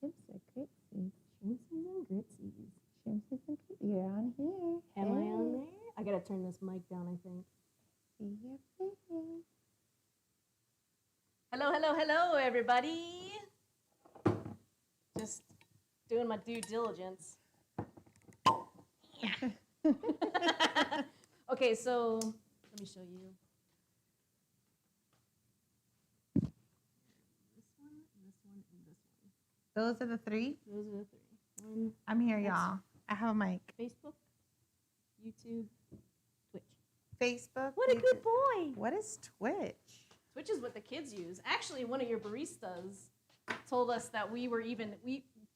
Chips or gritsies? Shrimpsies and gritsies. Shrimpsies and gritsies. You're on here. Am I on there? I gotta turn this mic down, I think. See your face. Hello, hello, hello, everybody. Just doing my due diligence. Yeah. Okay, so let me show you. This one, and this one. Those are the three? Those are the three. One, I'm here, y'all. I have a mic. Facebook, YouTube, Twitch. Facebook. What a good boy. What is Twitch? Twitch is what the kids use. Actually, one of your baristas told us that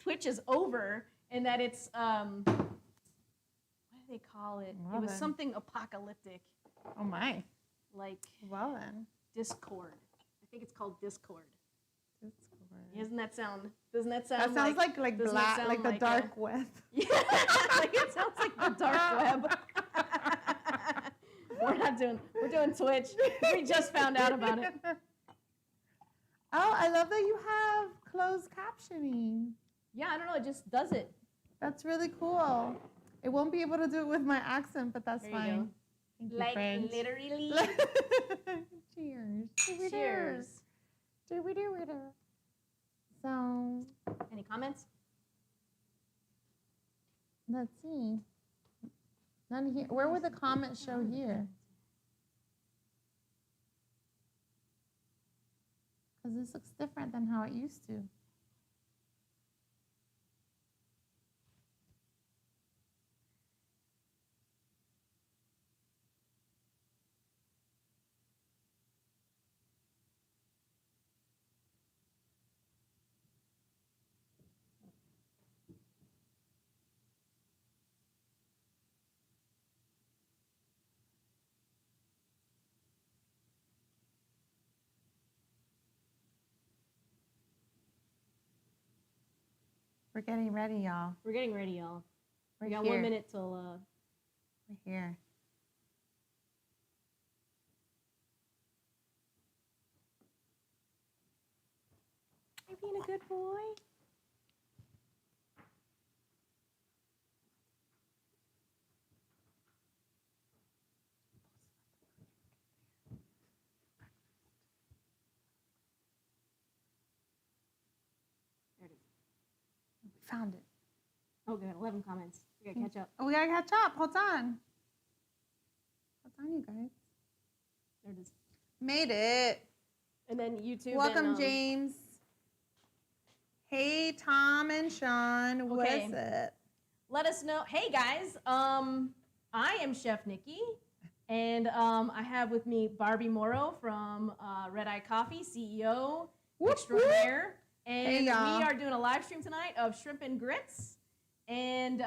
Twitch is over and that it's what do they call it? Well It was then. something apocalyptic, Oh my. like Well then. Discord. I think it's called Discord. Discord. Doesn't that sound? Doesn't that sound? That sounds like doesn't it black, sound like the dark web. Yeah, like it sounds like the dark web. We're doing Twitch. We just found out about it. Oh, I love that you have closed captioning. Yeah, I don't know. It just does it. That's really cool. It won't be able to do it with my accent, but that's There you fine. go. Thank you, Like friends. literally. Cheers. Cheers. So, Any comments? let's see. None here. Where would the comments show here? Because this looks different than how it used to. We're getting ready, y'all. We're getting ready, y'all. We're We got here. 1 minute till. We're here. You're being a good boy. There it is. Found it. Oh, good. 11 comments. We gotta catch up. Oh, we gotta catch up. Hold on. Hold on, you guys. There it is. Made it. And then YouTube. Welcome, and, James. Hey, Tom and Sean. Okay. What's up? Let us know. Hey guys, I am Chef Nikki, and I have with me Barbie Morrow from Red Eye Coffee, CEO Whoop, extraordinaire, and Hey, y'all. we are doing a live stream tonight of shrimp and grits. And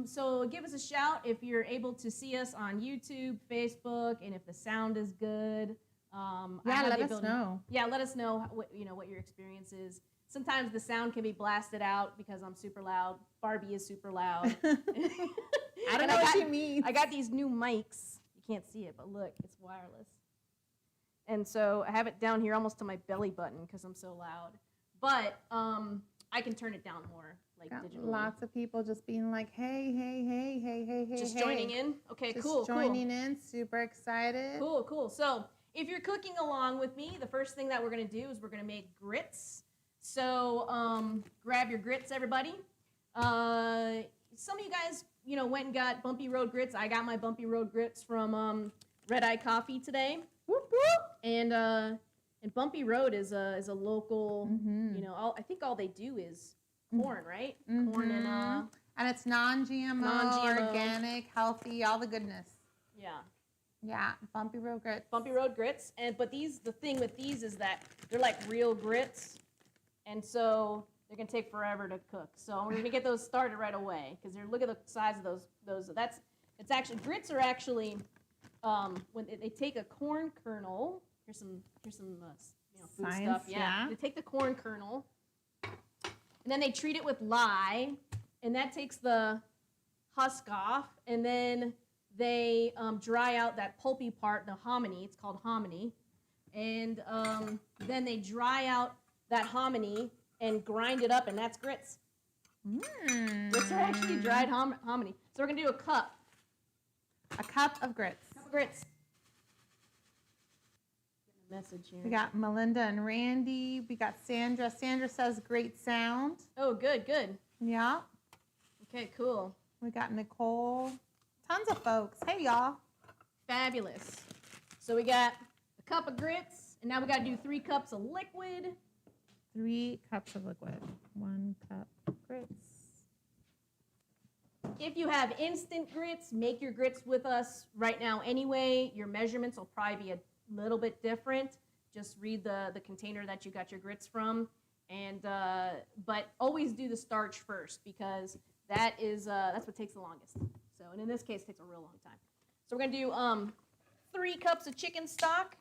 so give us a shout if you're able to see us on YouTube, Facebook, and if the sound is good. I Yeah, have let the us ability- know. Yeah, let us know what your experience is. Sometimes the sound can be blasted out because I'm super loud. Barbie is super loud. I don't And know what got- she means. I got these new mics. You can't see it, but look, it's wireless. And so I have it down here almost to my belly button because I'm so loud. But I can turn it down more, like Got digitally. lots of people just being like, hey, hey, hey, hey, hey, hey, Just hey. joining in. Okay, Just cool, joining in. Super excited. cool, cool. So if you're cooking along with me, the first thing that we're gonna do is we're gonna make grits. So grab your grits, everybody. Some of you guys, went and got Bumpy Road grits. I got my Bumpy Road grits from Red Eye Coffee today. Whoop, whoop. And Bumpy Road is a local. Mhm. I think all they do is corn, right? Corn and And it's non-GMO, Non-GMO. organic, healthy, all the goodness. yeah, Yeah, Bumpy Road grits. Bumpy Road grits. But the thing with these is that they're like real grits, and so they're gonna take forever to cook. So we're gonna get those started right away because look at the size of those. Grits are actually when they take a corn kernel. Here's some food Science, stuff. yeah. They take the corn kernel, and then they treat it with lye, and that takes the husk off, and then they dry out that pulpy part, the hominy. It's called hominy, and then they dry out that hominy, and grind it up, and that's grits. Grits are actually dried hominy. So we're gonna do a cup. A cup of grits. Cup of grits. Message here. We got Melinda and Randy. We got Sandra. Sandra says great sound. Oh, good, good. Yeah. Okay, cool. We got Nicole. Tons of folks. Hey, y'all. Fabulous. So we got a cup of grits, and now we got to do 3 cups of liquid. 3 cups of liquid. 1 cup of grits. If you have instant grits, make your grits with us right now anyway. Your measurements will probably be a little bit different. Just read the container that you got your grits from, and but always do the starch first, because that's what takes the longest. So, and in this case, it takes a real long time. So we're gonna do 3 cups of chicken stock,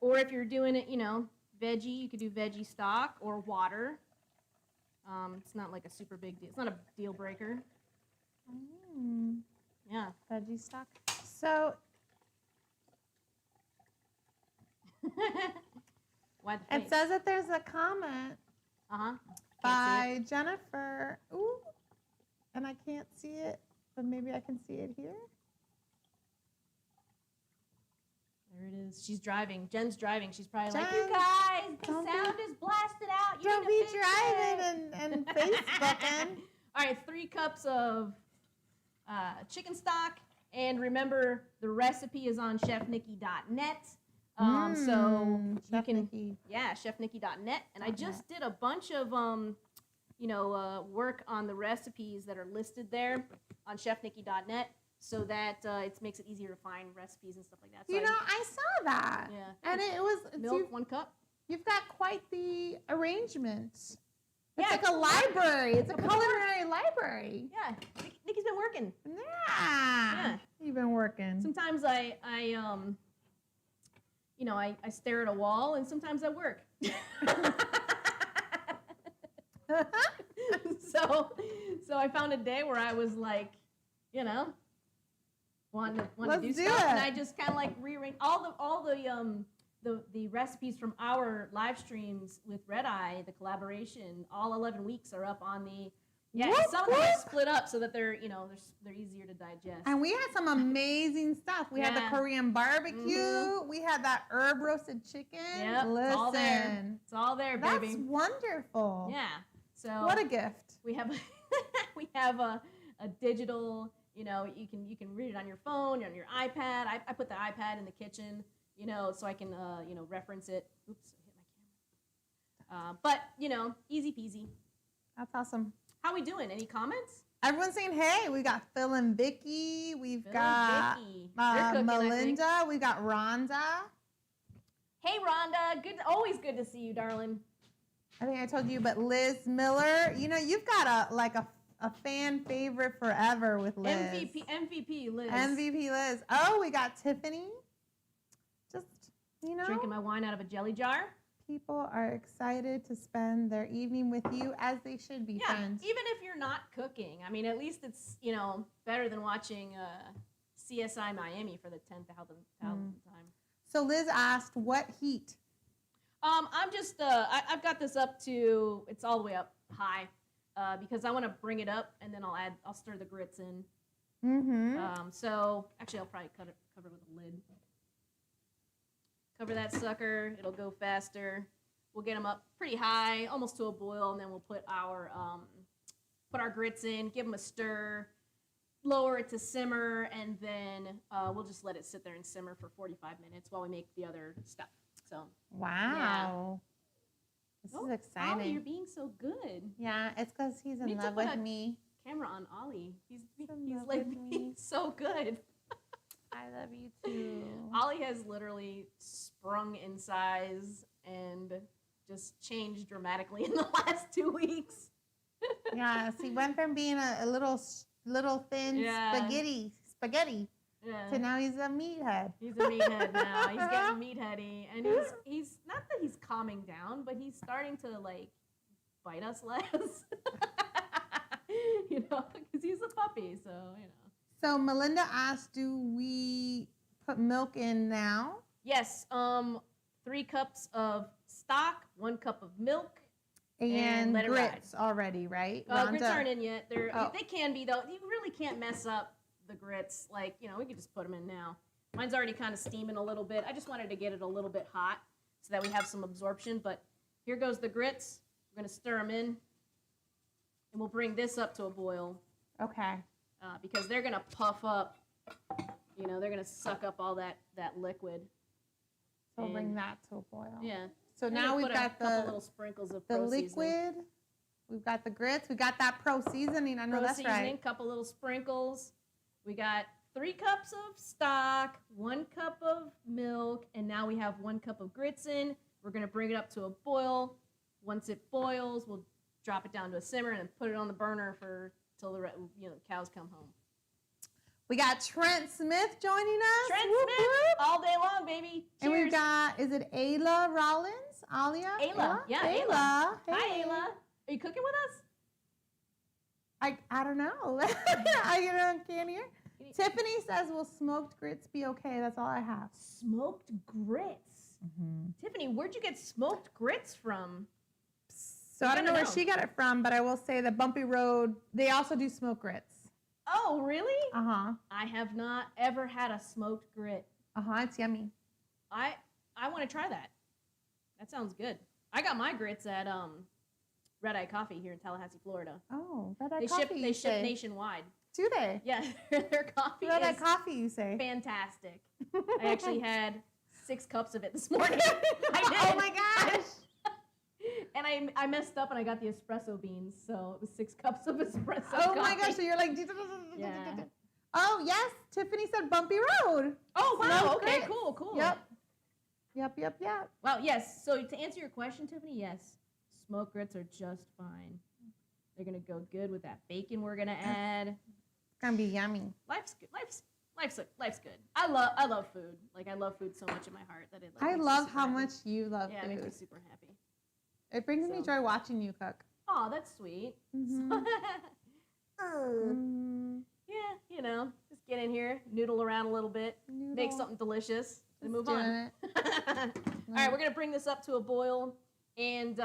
or if you're doing it, veggie, you could do veggie stock or water. It's not like a super big deal. It's not a deal breaker. Yeah. Veggie stock. So Why the face? it says that there's a comment by Jennifer. Ooh, and I can't see it, but maybe I can see it here. There it is. She's driving. Jen's driving. She's probably like, Jen, you guys, the don't sound is blasted out. You Don't need be to fix driving it." and Facebooking. All right, 3 cups of chicken stock. And remember, the recipe is on chefnikki.net. So you Chef can, Nikki. yeah, chefnikki.net. And I just did a bunch of, work on the recipes that are listed there on chefnikki.net, so that it makes it easier to find recipes and stuff like that. So I saw that. Yeah. And it was milk, 1 cup. You've got quite the arrangement. It's Yeah, like a library. It's a culinary library. Yeah, Nikki's been working. Yeah. You've been working. Sometimes I stare at a wall, and sometimes I work. So I found a day where I was like, wanting to do stuff, and I just kind of like rearrange all the recipes from our live streams with Red Eye, the collaboration. All 11 weeks are up on the. Yeah, Whoop, some of them are whoop. split up so that they're they're easier to digest. And we had some amazing stuff. We had the Yeah. Korean barbecue. We had that herb roasted chicken. Yep, Listen, it's all there. It's all there, baby. That's wonderful. Yeah. So What a gift. we have we have a digital. You can read it on your phone, on your iPad. I put the iPad in the kitchen. So I can reference it. Oops, I hit my camera. But easy peasy. That's awesome. How we doing? Any comments? Everyone's saying, hey, we got Phil and Vicky. We've Phil got and Vicky. They're cooking, I think. Melinda. We got Rhonda. Hey, Rhonda. Good. Always good to see you, darling. I think I told you, but Liz Miller. You've got a fan favorite forever with Liz. MVP Liz. MVP Liz. Oh, we got Tiffany. Just, Drinking my wine out of a jelly jar. people are excited to spend their evening with you, as they should be, Yeah, friends. even if you're not cooking. I mean, at least it's, better than watching CSI Miami for the 10,000th time. So Liz asked, what heat? I'm just, I've got this up to, it's all the way up high, because I want to bring it up, and then I'll stir the grits in. Mm-hmm. So actually I'll probably cover it with a lid. Cover that sucker, it'll go faster. We'll get them up pretty high, almost to a boil, and then we'll put our grits in, give them a stir, lower it to simmer, and then we'll just let it sit there and simmer for 45 minutes while we make the other stuff. So Wow. This is exciting. Ollie, you're being so good. Yeah, it's because he's in Need to love put with a- me. Camera on Ollie. He's in love like with me. being so good. I love you too. Ollie has literally sprung in size and just changed dramatically in the last 2 weeks. Yes, he went from being a little thin Yeah. spaghetti, Yeah. to now he's a meathead. He's a meathead now. He's getting meatheady, and he's not that he's calming down, but he's starting to like bite us less. Because he's a puppy, so So Melinda asked, do we put milk in now? Yes. 3 cups of stock, 1 cup of milk, And let it ride. grits already, right? Grits aren't in yet. Oh. They can be, though. You really can't mess up the grits. Like, we could just put them in now. Mine's already kind of steaming a little bit. I just wanted to get it a little bit hot so that we have some absorption. But here goes the grits. We're going to stir them in. And we'll bring this up to a boil. Okay. Because they're going to puff up. They're going to suck up all that liquid. So we'll bring that to a boil. Yeah. So now we've got a couple little sprinkles of the pro liquid. Seasoning. We've got the grits. We got that pro seasoning. I know Pro that's seasoning, right. couple little sprinkles. We got 3 cups of stock, 1 cup of milk, and now we have 1 cup of grits in. We're going to bring it up to a boil. Once it boils, we'll drop it down to a simmer and put it on the burner till the cows come home. We got Trent Smith joining us. Trent Whoop, Smith, whoop. all day long, baby. Cheers. And we've got, is it Ayla Rollins? Alia? Ayla. Yeah, Ayla. Ayla. Hey. Hi, Ayla. Are you cooking with us? I don't know. I can't hear. Tiffany says, will smoked grits be okay? That's all I have. Smoked grits. Mm-hmm. Tiffany, where'd you get smoked grits from? So I don't know where she got it from, but I will say that Bumpy Road, they also do smoked grits. Oh, really? Uh-huh. I have not ever had a smoked grit. Uh-huh, it's yummy. I want to try that. That sounds good. I got my grits at Red Eye Coffee here in Tallahassee, Florida. Oh, Red Eye Coffee. They ship nationwide. Do they? Yeah, their coffee Red Eye is Coffee, you say? fantastic. I actually had 6 cups of it this morning. I did. Oh my gosh. And I messed up and I got the espresso beans, so it was 6 cups of espresso Oh my coffee. gosh, so you're like... Yeah. Oh, yes, Tiffany said Bumpy Road. Oh, wow, Smoked okay, grits. cool. Yep. Well, yes, so to answer your question, Tiffany, yes, smoked grits are just fine. They're going to go good with that bacon we're going to add. It's going to be yummy. Life's good. Life's good. I love food. Like, I love food so much in my heart that it I makes me love super how happy. much you love Yeah, it makes me food. super happy. It brings me joy watching you cook. Oh, that's sweet. Mhm. Yeah, just get in here, noodle around a little bit, make something delicious, and move on. All right, we're going to bring this up to a boil. And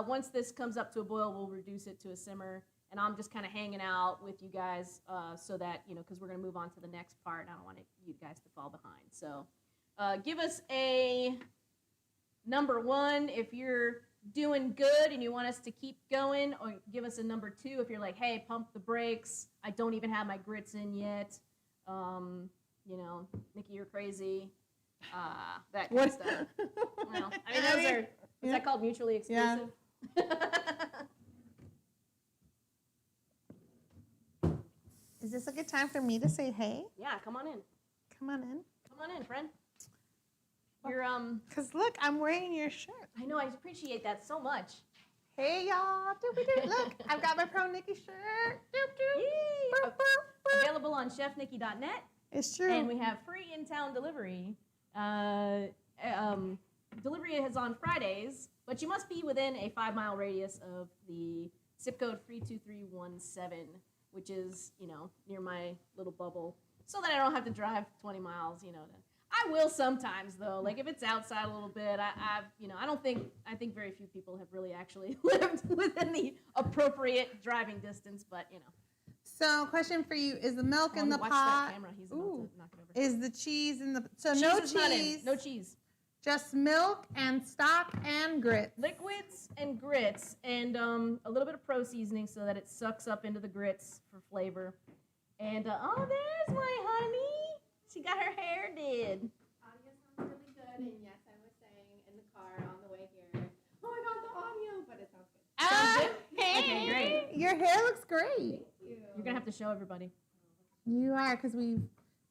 once this comes up to a boil, we'll reduce it to a simmer. And I'm just kind of hanging out with you guys so that, because we're going to move on to the next part. And I don't want you guys to fall behind. So give us a number 1 if you're doing good and you want us to keep going, or give us a number 2 if you're like, hey, pump the brakes. I don't even have my grits in yet. Nikki, you're crazy. That kind of stuff. Well, I mean, those are, is that called mutually exclusive? Yeah. Is this a good time for me to say hey? Yeah, come on in. Come on in. Come on in, friend. You're, Because look, I'm wearing your shirt. I know, I appreciate that so much. Hey, y'all. Doopy-doo. Look, I've got my Pro Nikki shirt. Doop-doo. Yay! Boop, boop, boop. Available on chefnikki.net. It's true. And we have free in-town delivery. Delivery is on Fridays, but you must be within a 5-mile radius of the zip code 32317, which is, near my little bubble, so that I don't have to drive 20 miles, I will sometimes, though. Like, if it's outside a little bit, I think very few people have really actually lived within the appropriate driving distance, but, So, question for you: is the milk in the watch pot? that camera. He's about to knock it over. Is the cheese in the? So Cheese no is not in. cheese. No cheese. Just milk and stock and grits. Liquids and grits, and a little bit of pro seasoning so that it sucks up into the grits for flavor. And oh, there's my honey. She got her hair did. Audio sounds really good, and yes, I was saying in the car on the way here, oh my god, the audio, but it sounds good. Sounds good? Okay, great. Your hair looks great. You're gonna have to show everybody. You are, because we.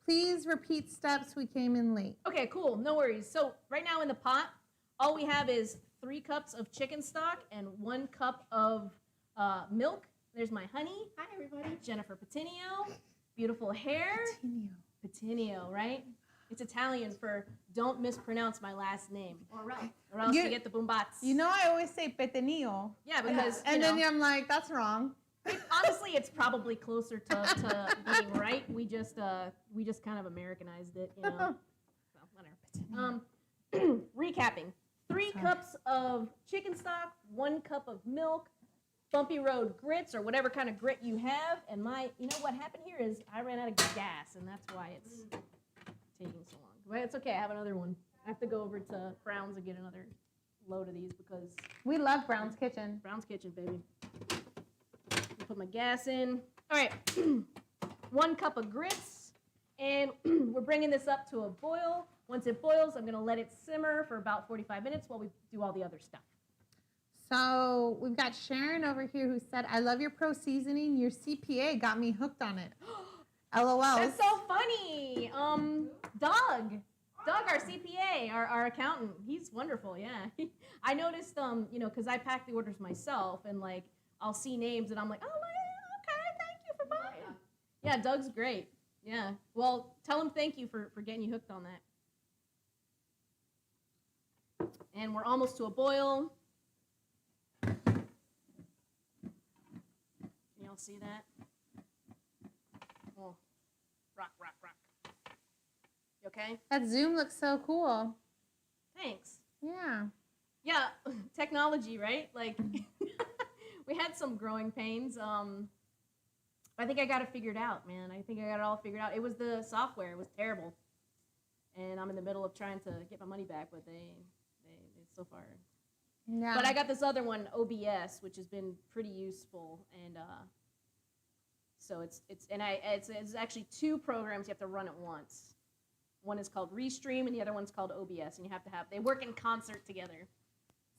Please repeat steps. We came in late. Okay, cool. No worries. So right now in the pot, all we have is 3 cups of chicken stock and 1 cup of milk. There's my honey. Hi, everybody. Jennifer Pettineo. Beautiful hair. Pettineo, right? It's Italian for don't mispronounce my last name. Or else you get the boombots. You know, I always say Pettineo. Yeah, because and then I'm like, that's wrong. Honestly, it's probably closer to being right. We just kind of Americanized it, So whatever. Recapping: 3 cups of chicken stock, 1 cup of milk, Bumpy Road grits or whatever kind of grit you have. And you know what happened here is I ran out of gas, and that's why it's taking so long. But it's okay. I have another one. I have to go over to Brown's and get another load of these because we love Brown's Kitchen. Brown's Kitchen, baby. Put my gas in. All right, 1 cup of grits, and we're bringing this up to a boil. Once it boils, I'm gonna let it simmer for about 45 minutes while we do all the other stuff. So we've got Sharon over here who said, I love your pro seasoning. Your CPA got me hooked on it. LOL. That's so funny. Doug, our CPA, our accountant, he's wonderful, yeah. I noticed, you know, because I pack the orders myself, and, like, I'll see names, and I'm like, oh, okay, thank you for buying. Yeah, Doug's great. Yeah. Well, tell him thank you for getting you hooked on that. And we're almost to a boil. Can y'all see that? Oh, rock. You okay? That Zoom looks so cool. Thanks. Yeah. Yeah, technology, right? Like, we had some growing pains. I think I got it figured out, man. I think I got it all figured out. It was the software. It was terrible. And I'm in the middle of trying to get my money back, but they so far. Yeah. But I got this other one, OBS, which has been pretty useful, and so it's actually 2 programs you have to run at once. One is called Restream, and the other one's called OBS, and they work in concert together.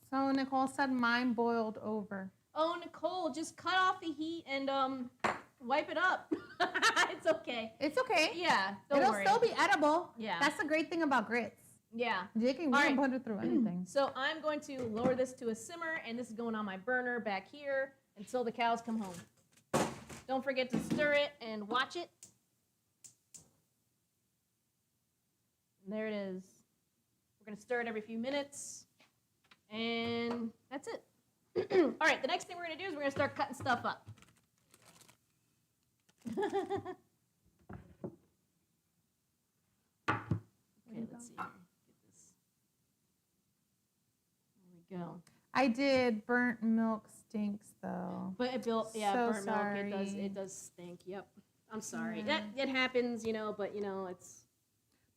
So Nicole said mine boiled over. Oh, Nicole, just cut off the heat and wipe it up. It's okay. It's okay. Yeah, It'll still be edible. Yeah. That's the great thing about grits. Yeah. We can put it through anything. So I'm going to lower this to a simmer, and this is going on my burner back here until the cows come home. Don't forget to stir it and watch it. And there it is. We're going to stir it every few minutes, and that's it. All right, the next thing we're going to do is we're going to start cutting stuff up. Okay, let's see here. Get this. There we go. I did. Burnt milk stinks though. But it built, yeah, So burnt sorry. milk. It does stink. Yep. I'm sorry. Yeah. It happens, you know. But you know, it's.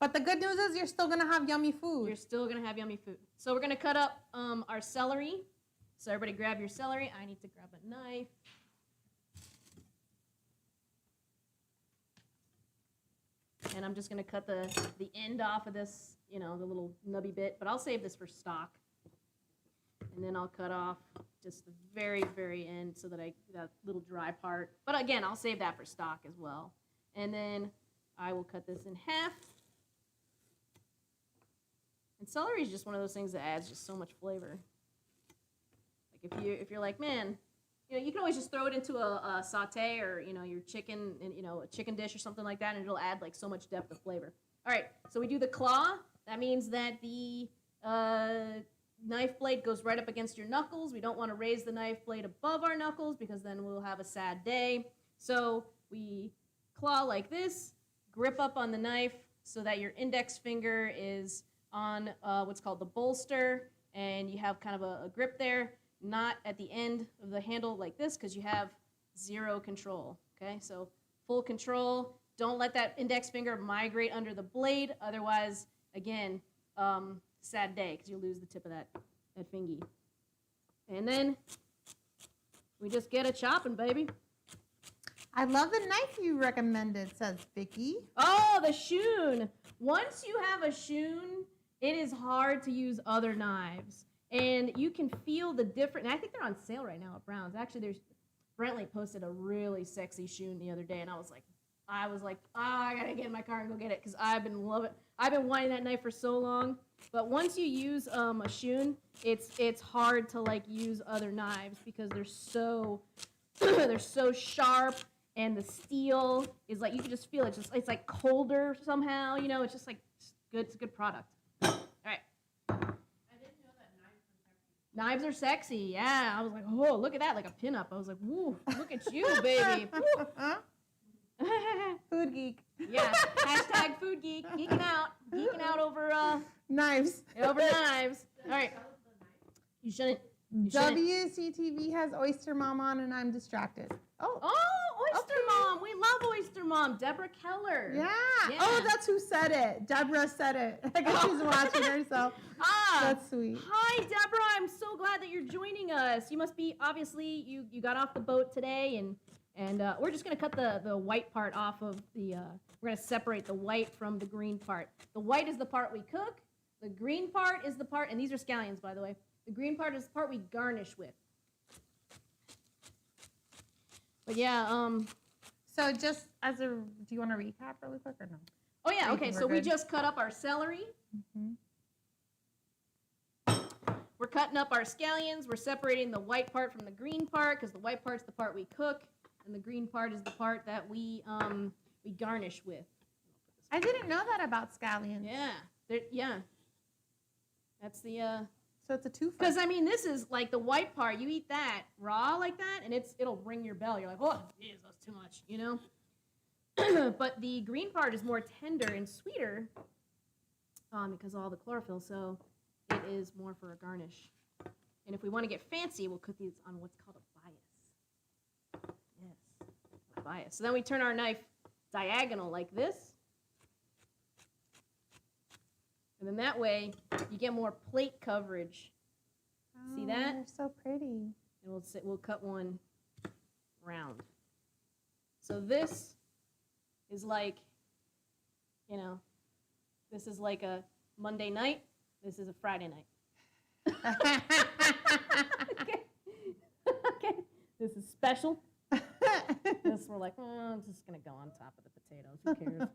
But the good news is you're still gonna have yummy food. You're still gonna have yummy food. So we're gonna cut up our celery. So everybody grab your celery. I need to grab a knife. And I'm just gonna cut the end off of this, you know, the little nubby bit. But I'll save this for stock. And then I'll cut off just the very, very end so that that little dry part. But again, I'll save that for stock as well. And then I will cut this in half. And celery is just one of those things that adds just so much flavor. Like if you're like, man, you know, you can always just throw it into a saute or, you know, your chicken, and you know, a chicken dish or something like that, and it'll add like so much depth of flavor. All right, so we do the claw. That means that the knife blade goes right up against your knuckles. We don't want to raise the knife blade above our knuckles because then we'll have a sad day. So we claw like this, grip up on the knife so that your index finger is on what's called the bolster, and you have kind of a grip there, not at the end of the handle like this because you have 0 control, okay? So full control. Don't let that index finger migrate under the blade, otherwise, again, sad day because you lose the tip of that fingy. And then we just get a chopping, baby. I love the knife you recommended, says Vicky. Oh, the shoon. Once you have a shoon, it is hard to use other knives. And you can feel the difference. And I think they're on sale right now at Brown's. Actually, Brentley posted a really sexy shoon the other day, and I was like, I gotta get in my car and go get it because I've been wanting that knife for so long. But once you use a shoon, it's hard to like use other knives because they're so they're so sharp, and the steel is like, you can just feel it. It's like colder somehow, you know. It's just like good. It's a good product. All right. I didn't know that Knives are sexy. Yeah, I was like, oh, look at that, like a pinup. I was like, woo, look at you, baby. Food geek. Yeah. # food geek. Geeking out over Knives. Over knives. All right. You shouldn't. WCTV has Oyster Mom on, and I'm distracted. Oh, Oyster Mom. We love Oyster Mom. Deborah Keller. yeah. Yeah. Oh, that's who said it. Deborah said it. I guess she's watching herself. That's sweet. Hi, Deborah. I'm so glad that you're joining us. You must be, obviously, you got off the boat today, and we're just going to cut the white part off of the, we're going to separate the white from the green part. The white is the part we cook. The green part is the part, and these are scallions, by the way. The green part is the part we garnish with. But yeah, So just as a, do you want to recap really quick or no? oh yeah, You okay, think so we're we good? just cut up our celery. We're cutting up our scallions. We're separating the white part from the green part because the white part's the part we cook, and the green part is the part that we garnish with. I didn't know that about scallions. Yeah. That's the So it's a twofer. because I mean this is like the white part. You eat that raw like that, and it'll ring your bell. You're like, oh, geez, that's too much, you know. But the green part is more tender and sweeter, because of all the chlorophyll. So it is more for a garnish. And if we want to get fancy, we'll cook these on what's called a bias. Yes, a bias. So then we turn our knife diagonal like this. And then that way, you get more plate coverage. See that? They're so pretty. And we'll cut one round. So this is like, this is like a Monday night. This is a Friday night. Okay. Okay. This is special. This we're like, I'm just gonna go on top of the potatoes. Who cares?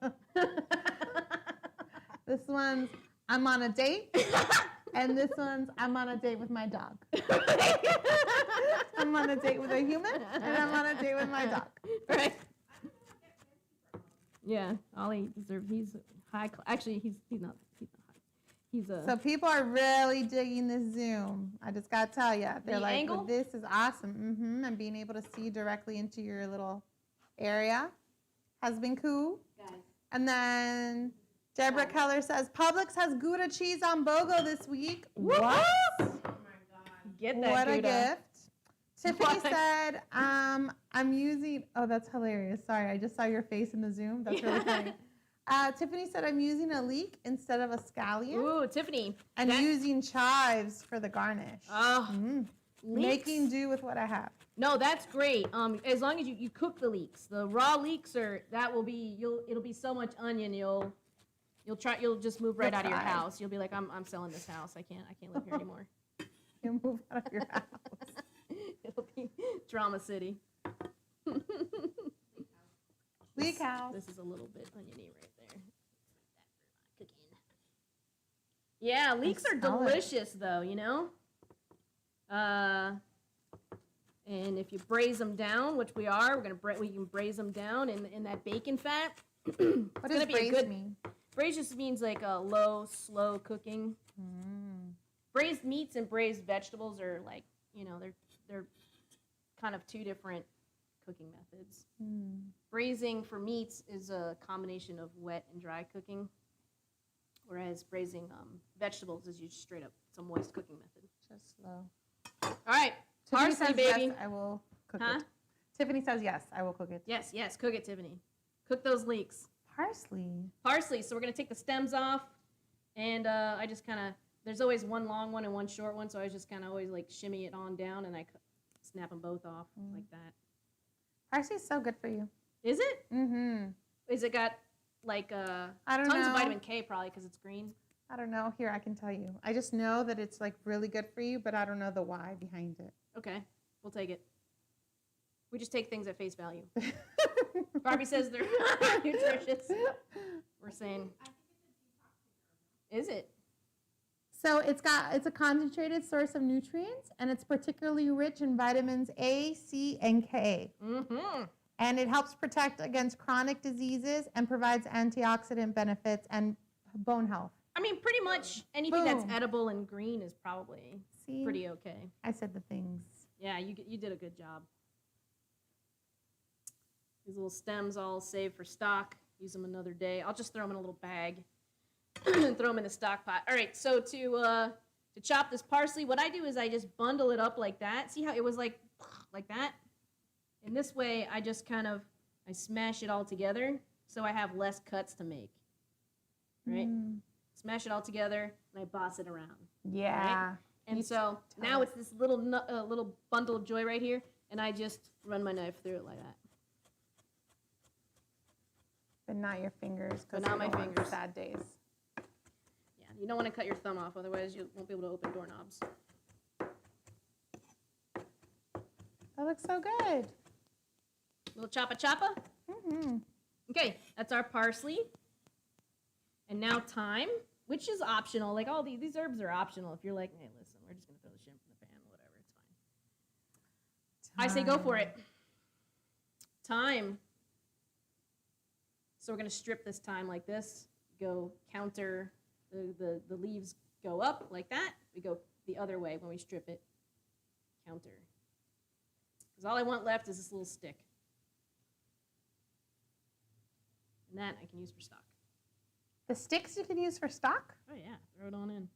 This one's I'm on a date, and this one's I'm on a date with my dog. I'm on a date with a human, and I'm on a date with my dog. Right. Yeah, Ollie deserves. He's high. Actually, he's not. He's not high. He's a. So people are really digging this Zoom. I just gotta tell you, they're The like, angle? well, "This is awesome." And being able to see directly into your little area has been cool. Guys. And then Deborah Keller says Publix has Gouda cheese on BOGO this week. What? Oh my god. Get that What a Gouda. gift. Tiffany What? said, I'm using, oh, that's hilarious. Sorry, I just saw your face in the Zoom. That's really funny. Tiffany said, I'm using a leek instead of a scallion Ooh, Tiffany. and that- using chives for the garnish. Oh, leeks. Making do with what I have. No, that's great. As long as you cook the leeks. The raw leeks it'll be so much onion you'll just move right You'll out of your try. house. You'll be like, I'm selling this house. I can't live here anymore. You move out of your house. It'll be Drama City. Leek house. This is a little bit oniony right there. Cooking. Yeah, leeks are smell it. delicious though, and if you braise them down, which we are, we can braise them down in that bacon fat. What It's does gonna be a braise good- mean? Braise just means like a low, slow cooking. Braised meats and braised vegetables are like, they're kind of two different cooking methods. Braising for meats is a combination of wet and dry cooking, whereas braising vegetables is just straight up, it's a moist cooking method. Just slow. All right, Tiffany parsley, says, baby. yes, I will cook Huh? it. Tiffany says, yes, I will cook it. Yes, cook it, Tiffany. Cook those leeks. Parsley. Parsley, so we're going to take the stems off, and I just kind of, there's always one long one and one short one, so I just kind of always like shimmy it on down, and I snap them both off like that. Parsley is so good for you. Is it? Mm-hmm. Is it got like I don't tons know. of vitamin K probably because it's green? I don't know. Here, I can tell you. I just know that it's like really good for you, but I don't know the why behind it. Okay, we'll take it. We just take things at face value. Barbie says they're nutritious. We're saying, is it? So it's a concentrated source of nutrients, and it's particularly rich in vitamins A, C, and K. Mm-hmm. And it helps protect against chronic diseases and provides antioxidant benefits and bone health. I mean, pretty much anything that's Boom. edible and green is probably See, pretty okay. I said the things. Yeah, you did a good job. These little stems I'll save for stock. Use them another day. I'll just throw them in a little bag and throw them in a stock pot. All right, so to to chop this parsley, what I do is I just bundle it up like that. See how it was like that? And this way, I just kind of, I smash it all together so I have less cuts to make, right? Smash it all together, and I boss it around. Yeah. Right? And so now it's this little little bundle of joy right here, and I just run my knife through it like that. But not your fingers, But because not my fingers. Sad days. Yeah, you don't want to cut your thumb off, otherwise you won't be able to open doorknobs. That looks so good. Little choppa. Mm-hmm. Okay, that's our parsley. And now thyme, which is optional. Like all these herbs are optional. If you're like, hey, listen, we're just gonna throw the shrimp in the pan, whatever, it's fine. I say go for it. Thyme. So we're gonna strip this thyme like this. Go counter, the leaves go up like that. We go the other way when we strip it. Counter. Because all I want left is this little stick. And that I can use for stock. The sticks you can use for stock? Oh yeah, throw it on in.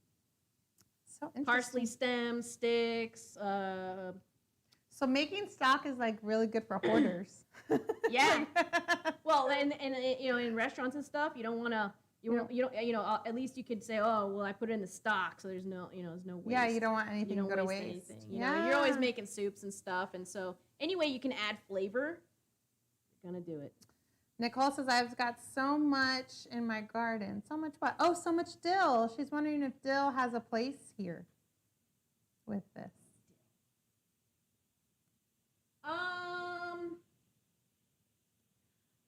So interesting. Parsley stems, sticks. So making stock is like really good for hoarders. Yeah. Well, and you know, in restaurants and stuff, you don't want to. At least you could say, oh, well, I put it in the stock, so there's no waste. Yeah, you don't want anything You to don't go to waste waste. anything. You know, you're always making soups and stuff, and so any way you can add flavor, you're gonna do it. Nicole says, I've got so much in my garden. So much what? Oh, so much dill. She's wondering if dill has a place here with this.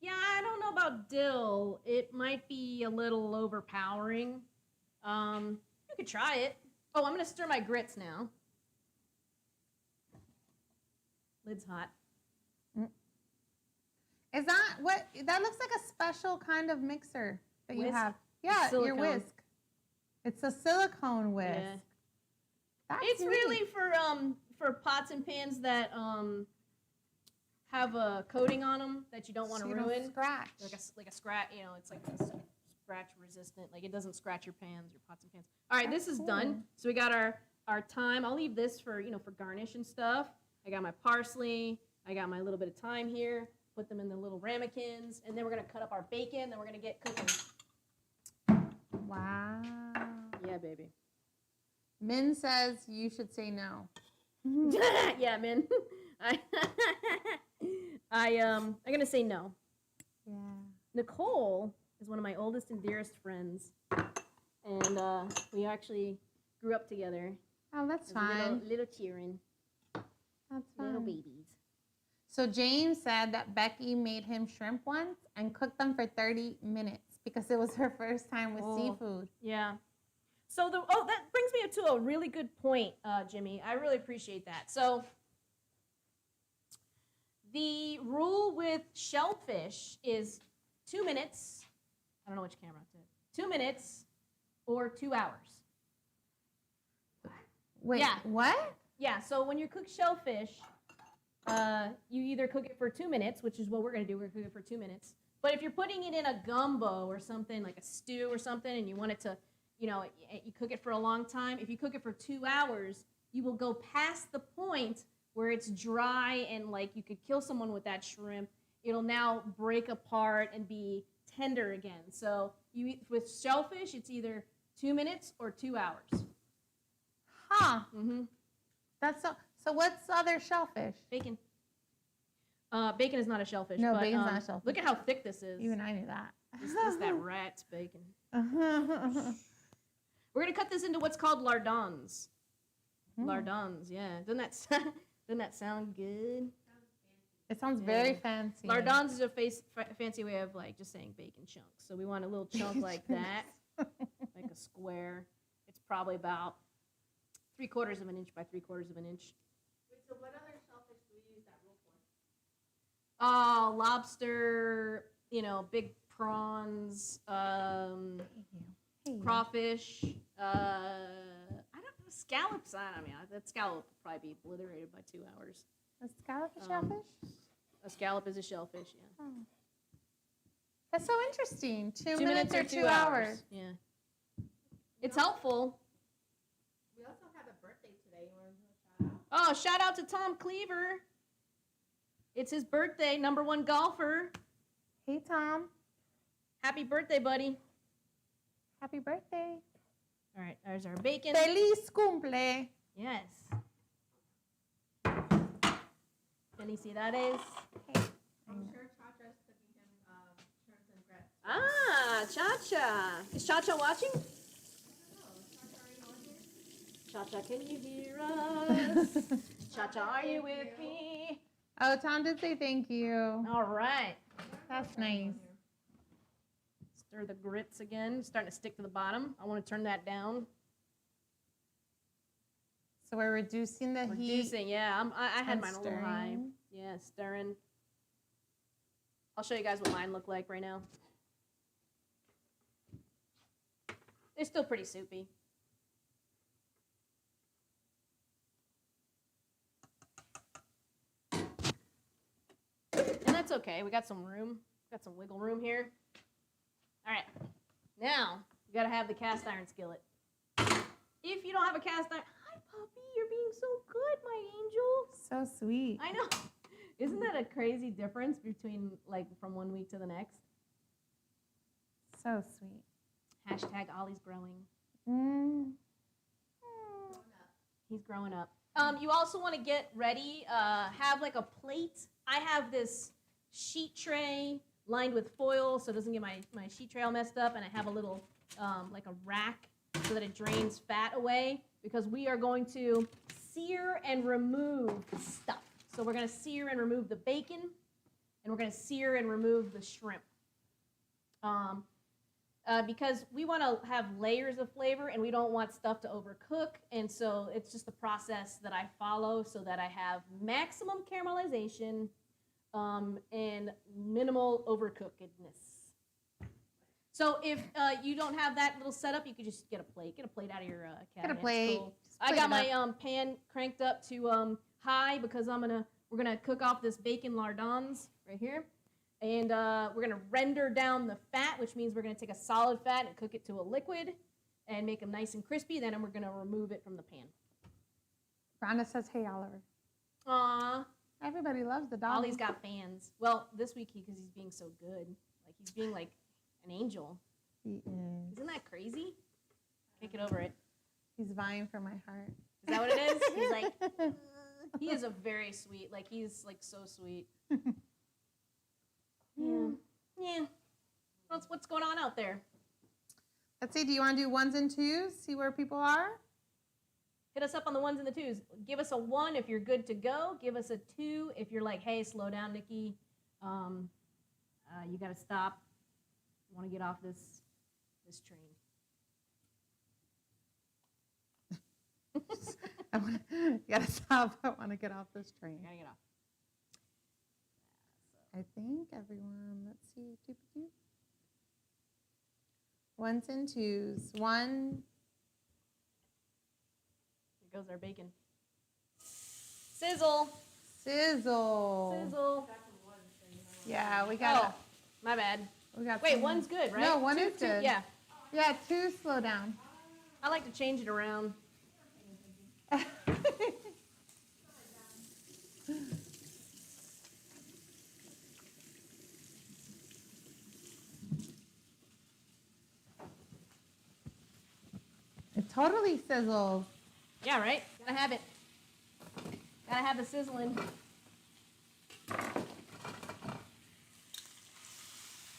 Yeah, I don't know about dill. It might be a little overpowering. You could try it. Oh, I'm gonna stir my grits now. Lid's hot. Is that what? That looks like a special kind of mixer that you Whisk? have. Yeah, your Silicone. whisk. It's a silicone whisk. Yeah. That's It's neat. really for pots and pans that have a coating on them that you don't want to So you don't ruin. scratch. Like a scratch, you know, it's like a scratch resistant. Like it doesn't scratch your pans, your pots and pans. All right, That's this is cool. done. So we got our thyme. I'll leave this for for garnish and stuff. I got my parsley. I got my little bit of thyme here. Put them in the little ramekins, and then we're gonna cut up our bacon. Then we're gonna get cooking. Wow. Yeah, baby. Min says you should say no. Yeah, man. I'm gonna say no. Yeah. Nicole is one of my oldest and dearest friends, and we actually grew up together. Oh, that's as fine. Little cheering, That's little fine. babies. So James said that Becky made him shrimp once and cooked them for 30 minutes because it was her first time with seafood. Yeah. So that brings me to a really good point, Jimmy. I really appreciate that. So the rule with shellfish is 2 minutes. I don't know which camera it's in. 2 minutes or 2 hours. Wait, Yeah. what? Yeah. So when you cook shellfish, you either cook it for 2 minutes, which is what we're gonna do. We're gonna cook it for 2 minutes. But if you're putting it in a gumbo or something like a stew or something, and you want it to, you cook it for a long time. If you cook it for 2 hours, you will go past the point where it's dry and like you could kill someone with that shrimp. It'll now break apart and be tender again. So with shellfish, it's either 2 minutes or 2 hours. Huh. Mm-hmm. That's so what's other shellfish? Bacon. Bacon is not a shellfish. No, but, bacon's not a shellfish. Look at how thick this is. Even I knew that. This is that rat's bacon. We're gonna cut this into what's called lardons. Lardons, yeah. Doesn't that sound good? It sounds very fancy. Lardons is a fancy way of like just saying bacon chunks. So we want a little chunk like that, like a square. It's probably about 3/4 of an inch by 3/4 of an inch. Wait, so what other shellfish do we use that rule for? Lobster, big prawns, crawfish. I don't know, scallops. I mean, that scallop will probably be obliterated by 2 hours. A scallop a shellfish? A scallop is a shellfish, yeah. Oh. That's so interesting. 2 2 minutes or 2 hours. Yeah. It's helpful. We Oh, shout out to Tom Cleaver. It's his birthday, #1 golfer. Hey, Tom. Happy birthday, buddy. Happy birthday. All right, there's our bacon. Feliz cumple. Yes. Felicidades. Hey. I'm sure Chacha's cooking him shrimp and grits. Ah, Chacha. Is Chacha watching? Chacha, can you hear us? Chacha, are you with me? Oh, Tom did say thank you. All right. That's nice. Stir the grits again. It's starting to stick to the bottom. I want to turn that down. So we're reducing the heat. Reducing, yeah. I had and mine a little high. stirring. Yeah, stirring. I'll show you guys what mine look like right now. They're still pretty soupy. And that's okay. We got some room. Got some wiggle room here. All right. Now, you got to have the cast iron skillet. If you don't have a cast iron... Hi, puppy. You're being so good, my angel. So sweet. I know. Isn't that a crazy difference between, like, from one week to the next? So sweet. Hashtag Ollie's growing. Mm. He's growing up. You also want to get ready, have like a plate. I have this sheet tray lined with foil so it doesn't get my sheet tray all messed up, and I have a little, like a rack so that it drains fat away, because we are going to sear and remove stuff. So we're going to sear and remove the bacon, and we're going to sear and remove the shrimp. Because we want to have layers of flavor and we don't want stuff to overcook. And so it's just the process that I follow so that I have maximum caramelization and minimal overcookedness. So if you don't have that little setup, you could just get a plate. Get a plate out of your cabinet. Get a plate. Cool. Just I plate got it my up. pan cranked up to high because we're gonna cook off this bacon lardons right here. And we're going to render down the fat, which means we're going to take a solid fat and cook it to a liquid and make them nice and crispy. Then we're going to remove it from the pan. Rhonda says, hey, Oliver. Aww. Everybody loves the dog. Ollie's got fans. Well, this week because he's being so good. Like, he's being like an angel. He is. Isn't that crazy? Can't get over it. He's vying for my heart. Is that what it is? He's like, he is a very sweet, like, he's like so sweet. Yeah. Yeah. What's going on out there? Let's see. Do you want to do 1s and 2s? See where people are? Hit us up on the 1s and the 2s. Give us a 1 if you're good to go. Give us a 2 if you're like, hey, slow down, Nikki. You got to stop. You want to get off this train. You gotta stop. I want to get off this train. You got to get off. I think everyone, let's see, 1s and 2s. 1. Here goes our bacon. Sizzle. Sizzle. Sizzle. Yeah, we got. Oh, my bad. We got. Wait, some- 1's good, right? No, 1 Two- is two- good. Yeah. Yeah, 2, slow down. I like to change it around. It totally sizzles. Yeah, right? Gotta have it. Gotta have the sizzling.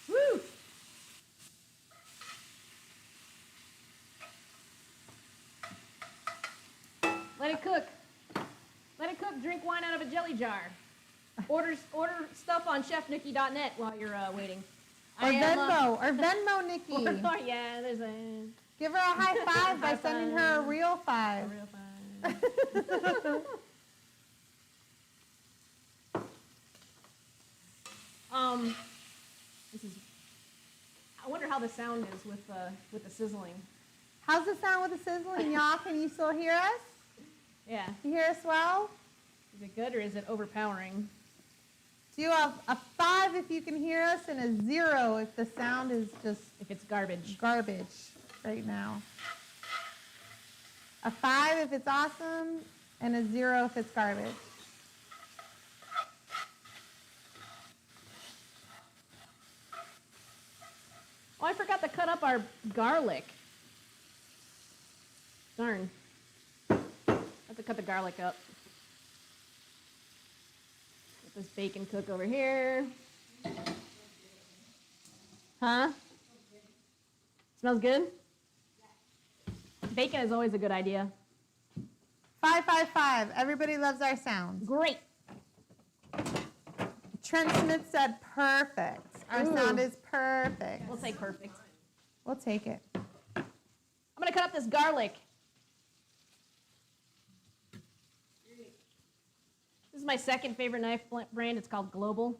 Woo! Let it cook. Let it cook. Drink wine out of a jelly jar. Order stuff on chefnikki.net while you're waiting. Or Venmo, Nikki. Yeah, there's a Give her a high five by High sending her a five. real 5. real fine. This is. I wonder how the sound is with the sizzling. How's the sound with the sizzling, y'all? Can you still hear us? Yeah. You hear us well? Is it good or is it overpowering? Do a 5 if you can hear us and a 0 if the sound is just If it's garbage. garbage right now. A 5 if it's awesome and a 0 if it's garbage. Oh, I forgot to cut up our garlic. Darn. I have to cut the garlic up. Let this bacon cook over here. Huh? Smells good? Bacon is always a good idea. 555. Everybody loves our sounds. Great. Trent Smith said perfect. Our sound is perfect. We'll take perfect. We'll take it. I'm going to cut up this garlic. This is my second favorite knife brand. It's called Global.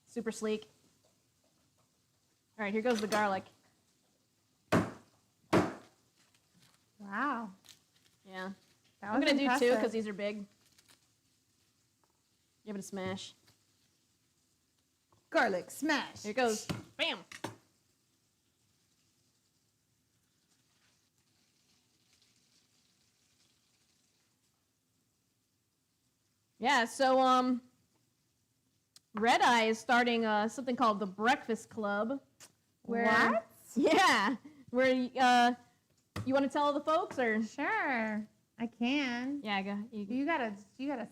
Super sleek. All right, here goes the garlic. Wow. Yeah. That I'm was going to do two impressive. because these are big. Give it a smash. Garlic smash. Here it goes. Bam. Yeah, so Red Eye is starting something called the Breakfast Club. Where, What? Yeah, where you want to tell the folks or? Sure. I can. Yeah, You gotta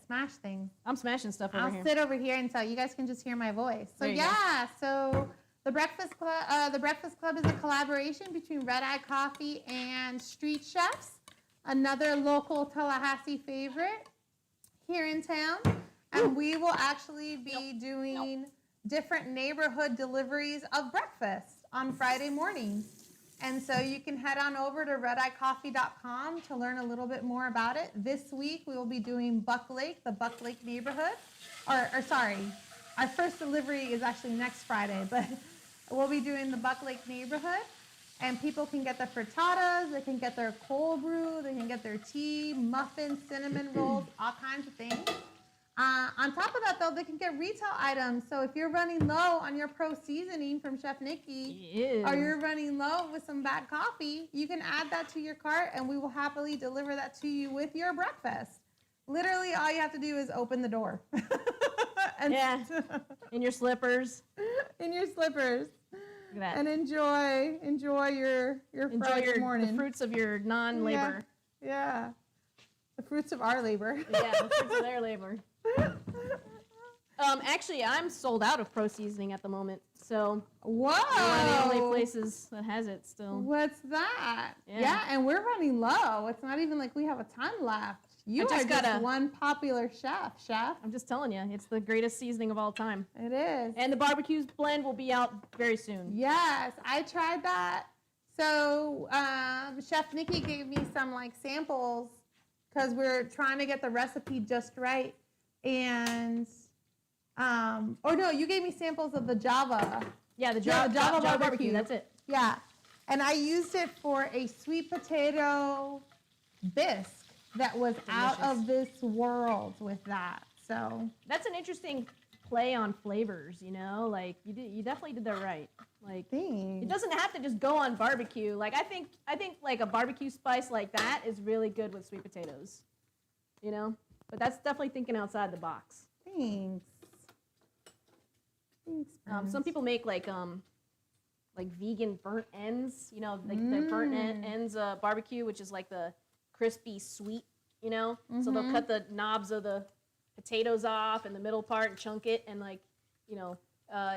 smash things. I'm smashing stuff over I'll here. sit over here and tell you guys can just hear my voice. So There you go. yeah, so the Breakfast Club is a collaboration between Red Eye Coffee and Street Chefs, another local Tallahassee favorite here in town. And we will actually be doing different neighborhood deliveries of breakfast on Friday mornings. And so you can head on over to redeyecoffee.com to learn a little bit more about it. This week we will be doing Buck Lake, the Buck Lake neighborhood. Or sorry, our first delivery is actually next Friday, but we'll be doing the Buck Lake neighborhood. And people can get their frittatas, they can get their cold brew, they can get their tea, muffins, cinnamon rolls, all kinds of things. On top of that, though, they can get retail items. So if you're running low on your pro seasoning from Chef Nikki, or you're running low with some bad coffee, you can add that to your cart, and we will happily deliver that to you with your breakfast. Literally, all you have to do is open the door. Yeah, in your slippers. In your slippers. Look at that. And enjoy your Friday morning. The fruits of your non-labor. Yeah. The fruits of our labor. Yeah, the fruits of their labor. Actually, I'm sold out of pro seasoning at the moment, so Whoa! we're one of the only places that has it still. What's that? Yeah. And we're running low. It's not even like we have a ton left. You I are just just gotta- one popular chef. I'm just telling you, it's the greatest seasoning of all time. It is. And the barbecue blend will be out very soon. Yes, I tried that. So Chef Nikki gave me some like samples because we're trying to get the recipe just right. And or no, you gave me samples of the Java. Yeah, the Yeah, Java, the Java Java barbecue. That's it. Yeah. And I used it for a sweet potato bisque that was out of this world with that. So That's an interesting play on flavors, you know? Like you definitely did that right. Like thanks. it doesn't have to just go on barbecue. Like I think like a barbecue spice like that is really good with sweet potatoes. You know? But that's definitely thinking outside the box. Thanks. Thanks. Some friends. people make like vegan burnt ends, you know, like the burnt ends barbecue, which is like the crispy sweet, you know. So they'll cut the knobs of the potatoes off and the middle part and chunk it, and like, you know,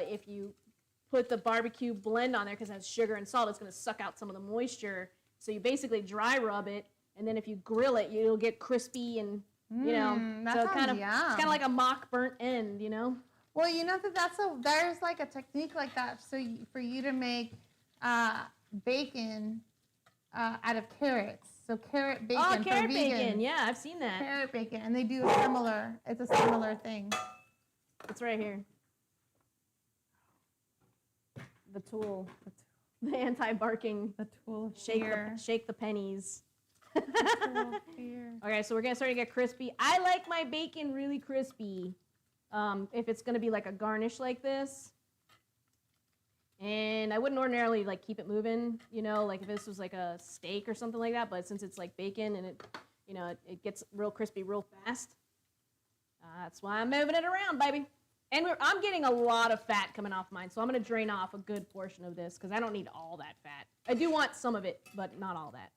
if you put the barbecue blend on there because it has sugar and salt, it's going to suck out some of the moisture. So you basically dry rub it, and then if you grill it, it'll get crispy and you know. that So sounds it's kind of yum. like a mock burnt end, you know. Well, you know there's like a technique like that. So for you to make bacon out of carrots. So carrot bacon. Oh, for carrot vegans. bacon. Yeah, I've seen that. Carrot bacon, and they do a similar. It's a similar thing. It's right here. The tool. The anti-barking. The tool here. Shake the pennies. The tool here. Okay, so we're gonna start to get crispy. I like my bacon really crispy. If it's gonna be like a garnish like this. And and I wouldn't ordinarily like keep it moving, you know, like if this was like a steak or something like that, but since it's like bacon and it, you know, it gets real crispy real fast, that's why I'm moving it around, baby. And I'm getting a lot of fat coming off mine, so I'm going to drain off a good portion of this because I don't need all that fat. I do want some of it, but not all that.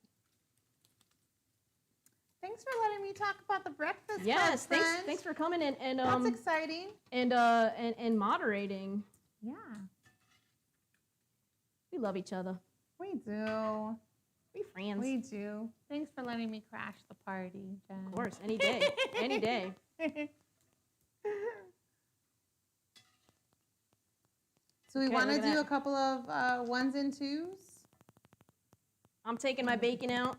Thanks for letting me talk about the breakfast. Yes, club, thanks for coming and That's exciting. And moderating. Yeah, We love each other. we do. We friends. We do. Thanks for letting me crash the party, Jen. Of course, any day, any day. So we Okay, want to look at do that. a couple of ones and twos. I'm taking my bacon out,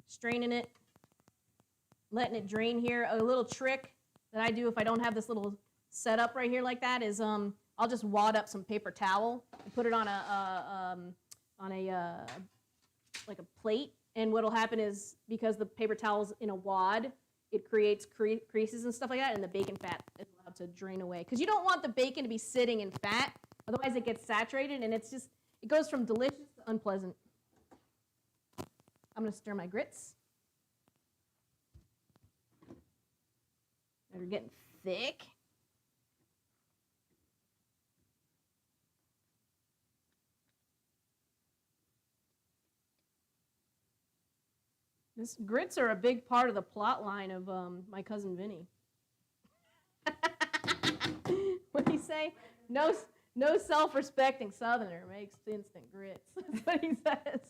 straining it, letting it drain here. A little trick that I do if I don't have this little setup right here like that is I'll just wad up some paper towel and put it on a like a plate. And what'll happen is because the paper towel's in a wad, it creates creases and stuff like that, and the bacon fat is allowed to drain away. Because you don't want the bacon to be sitting in fat, otherwise it gets saturated, and it goes from delicious to unpleasant. I'm gonna stir my grits. They're getting thick. Grits are a big part of the plot line of My Cousin Vinny. What do you say? No self-respecting Southerner makes instant grits. That's what he says.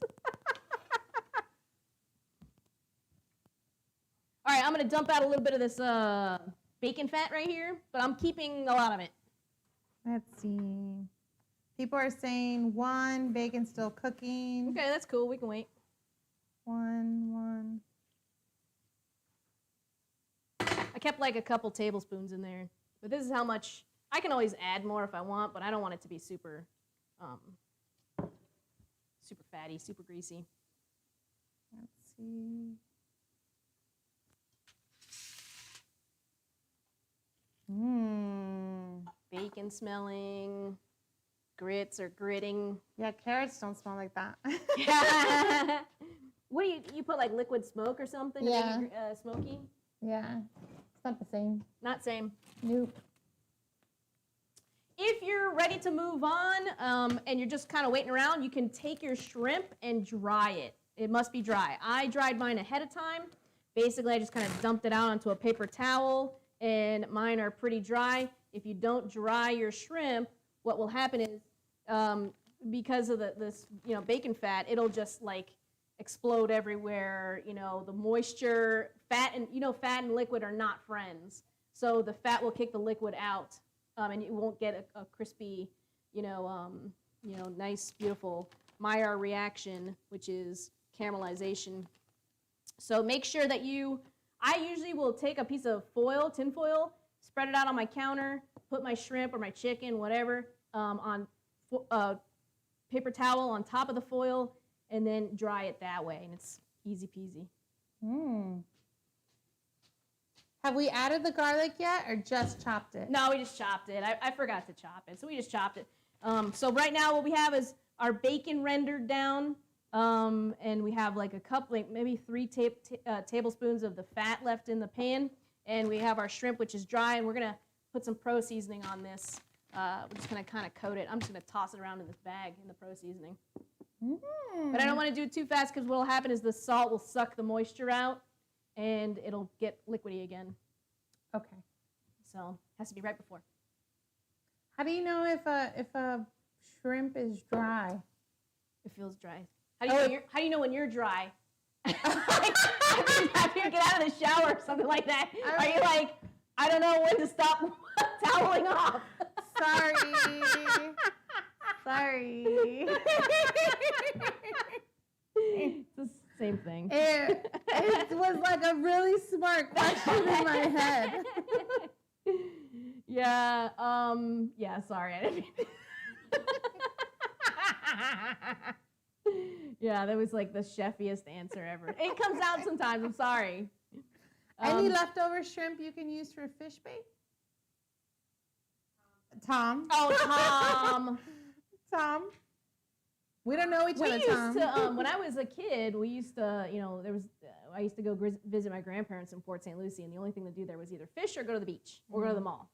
All right, I'm going to dump out a little bit of this bacon fat right here, but I'm keeping a lot of it. Let's see. People are saying 1, bacon still cooking. Okay, that's cool. We can wait. 1. I kept like a couple tablespoons in there, but this is how much. I can always add more if I want, but I don't want it to be super fatty, super greasy. Let's see. Bacon smelling, grits or gritting. Yeah, carrots don't smell like that. What do you put like liquid smoke or something to make it smoky? Yeah, it's not the same. Not same. Nope. If you're ready to move on and you're just kind of waiting around, you can take your shrimp and dry it. It must be dry. I dried mine ahead of time. Basically, I just kind of dumped it out onto a paper towel, and mine are pretty dry. If you don't dry your shrimp, what will happen is because of this bacon fat, it'll just like explode everywhere. The moisture, fat and liquid are not friends. So the fat will kick the liquid out, and you won't get a crispy, nice, beautiful Maillard reaction, which is caramelization. So make sure that I usually will take a piece of tin foil, spread it out on my counter, put my shrimp or my chicken, whatever, on paper towel on top of the foil, and then dry it that way, and it's easy peasy. Have we added the garlic yet, or just chopped it? No, we just chopped it. I forgot to chop it, so we just chopped it. So right now what we have is our bacon rendered down, and we have like a cup, like maybe 3 tablespoons of the fat left in the pan, and we have our shrimp, which is dry, and we're gonna put some pro seasoning on this. We're just gonna kind of coat it. I'm just gonna toss it around in this bag in the pro seasoning. But I don't want to do it too fast because what will happen is the salt will suck the moisture out, and it'll get liquidy again. Okay. So it has to be right before. How do you know if a shrimp is dry? It feels dry. How do you know when you're dry? After you get out of the shower or something like that, are you like, I don't know when to stop toweling off? Sorry. Sorry. It's the same thing. It was like a really smart question in my head. Yeah, sorry. I didn't mean Yeah, that was like the chefiest answer ever. It comes out sometimes, I'm sorry. Any leftover shrimp you can use for fish bait? Tom. Oh, Tom. Tom. We don't know each We other, used Tom. to, when I was a kid, we used to, I used to go visit my grandparents in Port St. Lucie, and the only thing to do there was either fish or go to the beach or go to the mall.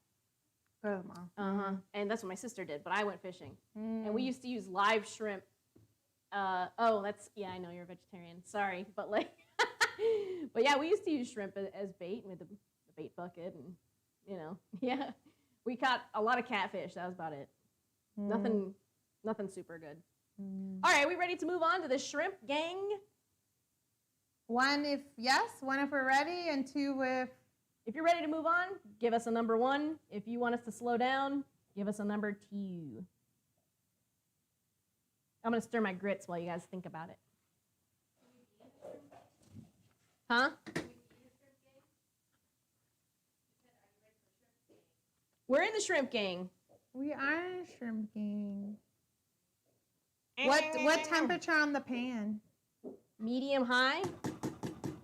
Go to the mall. Uh-huh. And that's what my sister did, but I went fishing. And we used to use live shrimp. I know you're a vegetarian. Sorry, but like, but yeah, we used to use shrimp as bait with the bait bucket, and yeah, we caught a lot of catfish. That was about it. Nothing super good. All right, are we ready to move on to the shrimp gang? One if yes, one if we're ready, and two If you're ready to move on, give us a number 1. If you want us to slow down, give us a number 2. I'm going to stir my grits while you guys think about it. Huh? We're in the shrimp gang. we are in a shrimp gang. What temperature on the pan? Medium high.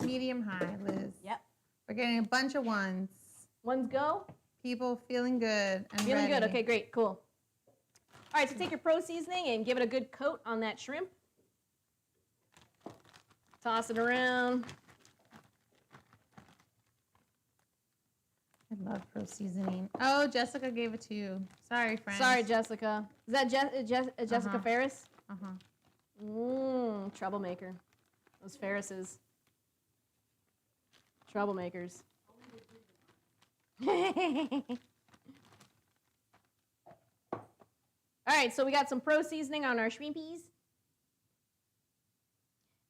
Medium high, Liz. Yep. We're getting a bunch of ones. Ones go. People feeling good and Feeling ready. good. Okay, great. Cool. All right, so take your pro seasoning and give it a good coat on that shrimp. Toss it around. I love pro seasoning. Oh, Jessica gave it 2. Sorry, friends. Sorry, Jessica. Is that Jessica Ferris? Uh-huh. Troublemaker. Those Ferrises. Troublemakers. All right, so we got some pro seasoning on our shrimpies.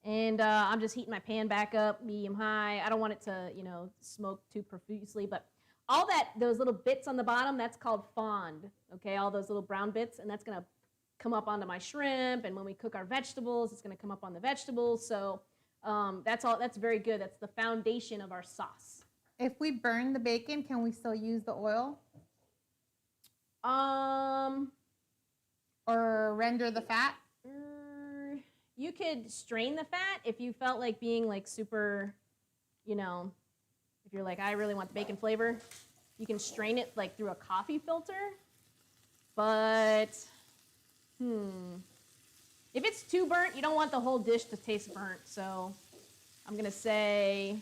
And I'm just heating my pan back up, medium high. I don't want it to, smoke too profusely, but all those little bits on the bottom, that's called fond, okay? All those little brown bits, and that's gonna come up onto my shrimp, and when we cook our vegetables, it's gonna come up on the vegetables, so that's very good. That's the foundation of our sauce. If we burn the bacon, can we still use the oil? Or render the fat? You could strain the fat if you felt like being like super, if you're like, I really want the bacon flavor, you can strain it like through a coffee filter. But, if it's too burnt, you don't want the whole dish to taste burnt. So I'm going to say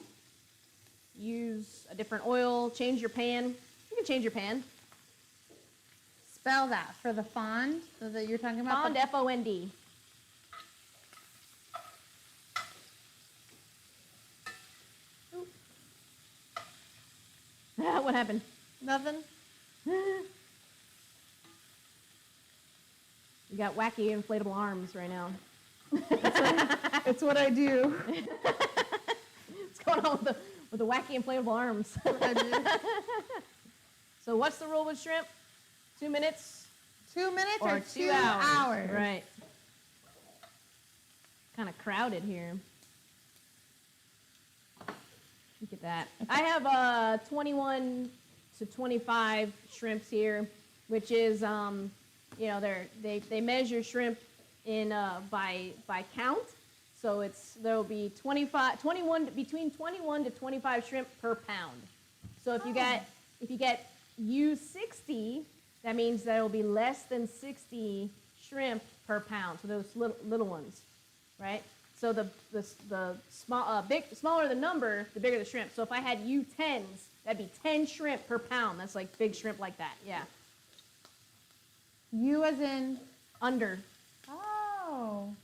use a different oil, change your pan. You can change your pan. Spell that for the fond that you're talking about. Fond, F-O-N-D. What happened? Nothing. You got wacky inflatable arms right now. It's what I do. What's going on with the wacky inflatable arms? I do. So what's the rule with shrimp? 2 minutes? 2 minutes or 2 hours? hours? Right. Kind of crowded here. Look at that. I have 21 to 25 shrimps here, which is, they measure shrimp in by count. So there'll be between 21 to 25 shrimp per pound. So if you get U60, that means there will be less than 60 shrimp per pound. So those little ones, right? So the smaller the number, the bigger the shrimp. So if I had U10s, that'd be 10 shrimp per pound. That's like big shrimp like that. Yeah. U as in under. Oh.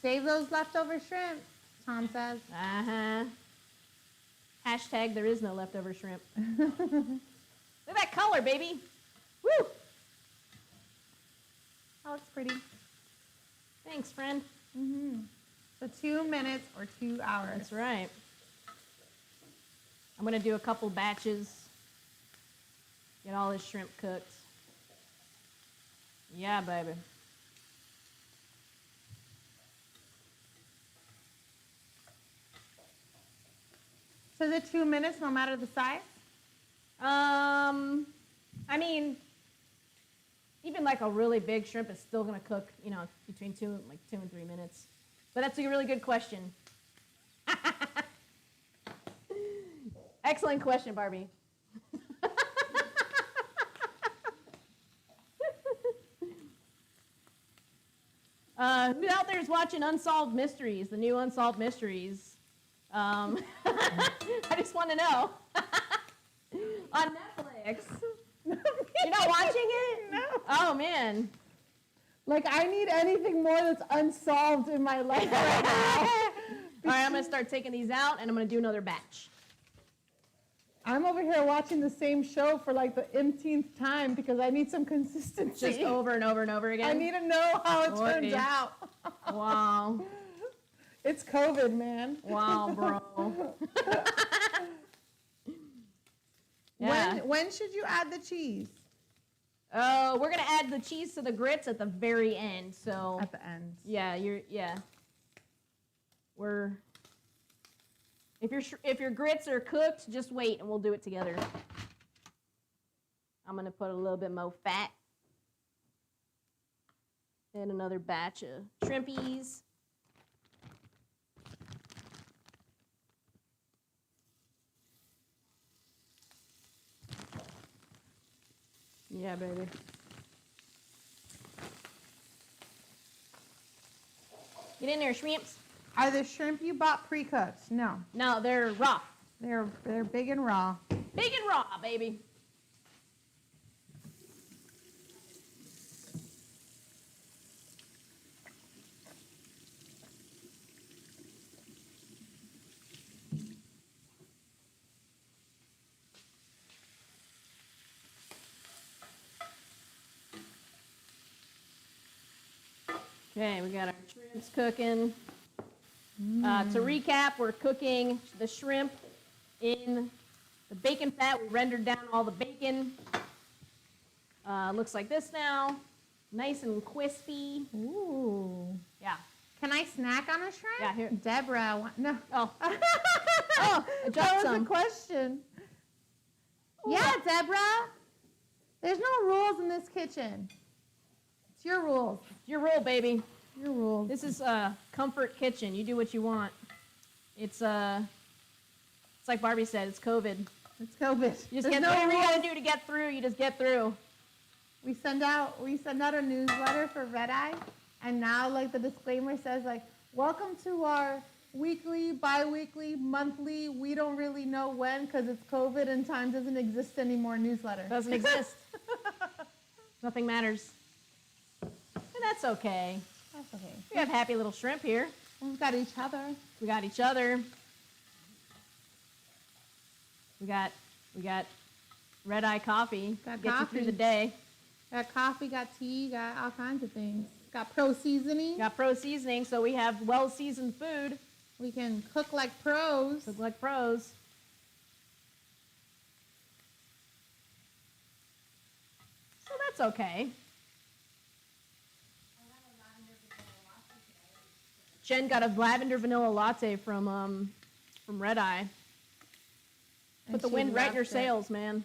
Save those leftover shrimp, Tom says. Uh-huh. Hashtag there is no leftover shrimp. Look at that color, baby. Woo! That looks pretty. Thanks, friend. Mm-hmm. So 2 minutes or 2 hours. That's right. I'm going to do a couple batches. Get all this shrimp cooked. Yeah, baby. So the 2 minutes, no matter the size? I mean, even like a really big shrimp is still going to cook, between 2 and 3 minutes. But that's a really good question. Excellent question, Barbie. Who out there is watching Unsolved Mysteries, the new Unsolved Mysteries? I just want to know. On Netflix. You're not watching it? No. Oh, man. Like, I need anything more that's unsolved in my life right now. All right, I'm going to start taking these out, and I'm going to do another batch. I'm over here watching the same show for like the umpteenth time because I need some consistency. Just over and over and over again? I need to know how it turns Boy. out. Wow. It's COVID, man. Wow, bro. Yeah. When should you add the cheese? Oh, we're going to add the cheese to the grits at the very end, so. At the end. Yeah, if your grits are cooked, just wait and we'll do it together. I'm gonna put a little bit more fat. And another batch of shrimpies. Yeah, baby. Get in there, shrimps. Are the shrimp you bought pre-cooked? No. No, they're raw. They're big and raw. Big and raw, baby. Okay, we got our shrimps cooking. To recap, we're cooking the shrimp in the bacon fat. We rendered down all the bacon. Looks like this now. Nice and crispy. Ooh. Yeah. Can I snack on a shrimp? Yeah, here. Deborah, no. Oh. Oh, I dropped That was some. a question. Yeah, Deborah. There's no rules in this kitchen. It's your rules. Your roll, baby. Your rules. This is a comfort kitchen. You do what you want. It's like Barbie said, it's COVID. It's COVID. You just There's get no whatever you rules. gotta do to get through, you just get through. We send out a newsletter for Red Eye, and now like the disclaimer says like, welcome to our weekly, bi-weekly, monthly, we don't really know when because it's COVID and time doesn't exist anymore newsletter. Doesn't exist. Nothing matters. And that's okay. That's okay. We have happy little shrimp here. We've got each other. We got each other. We got red eye coffee. Got Get you coffee. through the day. Got coffee, got tea, got all kinds of things. Got pro seasoning. Got pro seasoning, so we have well seasoned food. We can cook like pros. Cook like pros. So that's okay. Jen got a lavender vanilla latte from Red Eye. Put the she wind right in your loves it. sails, man.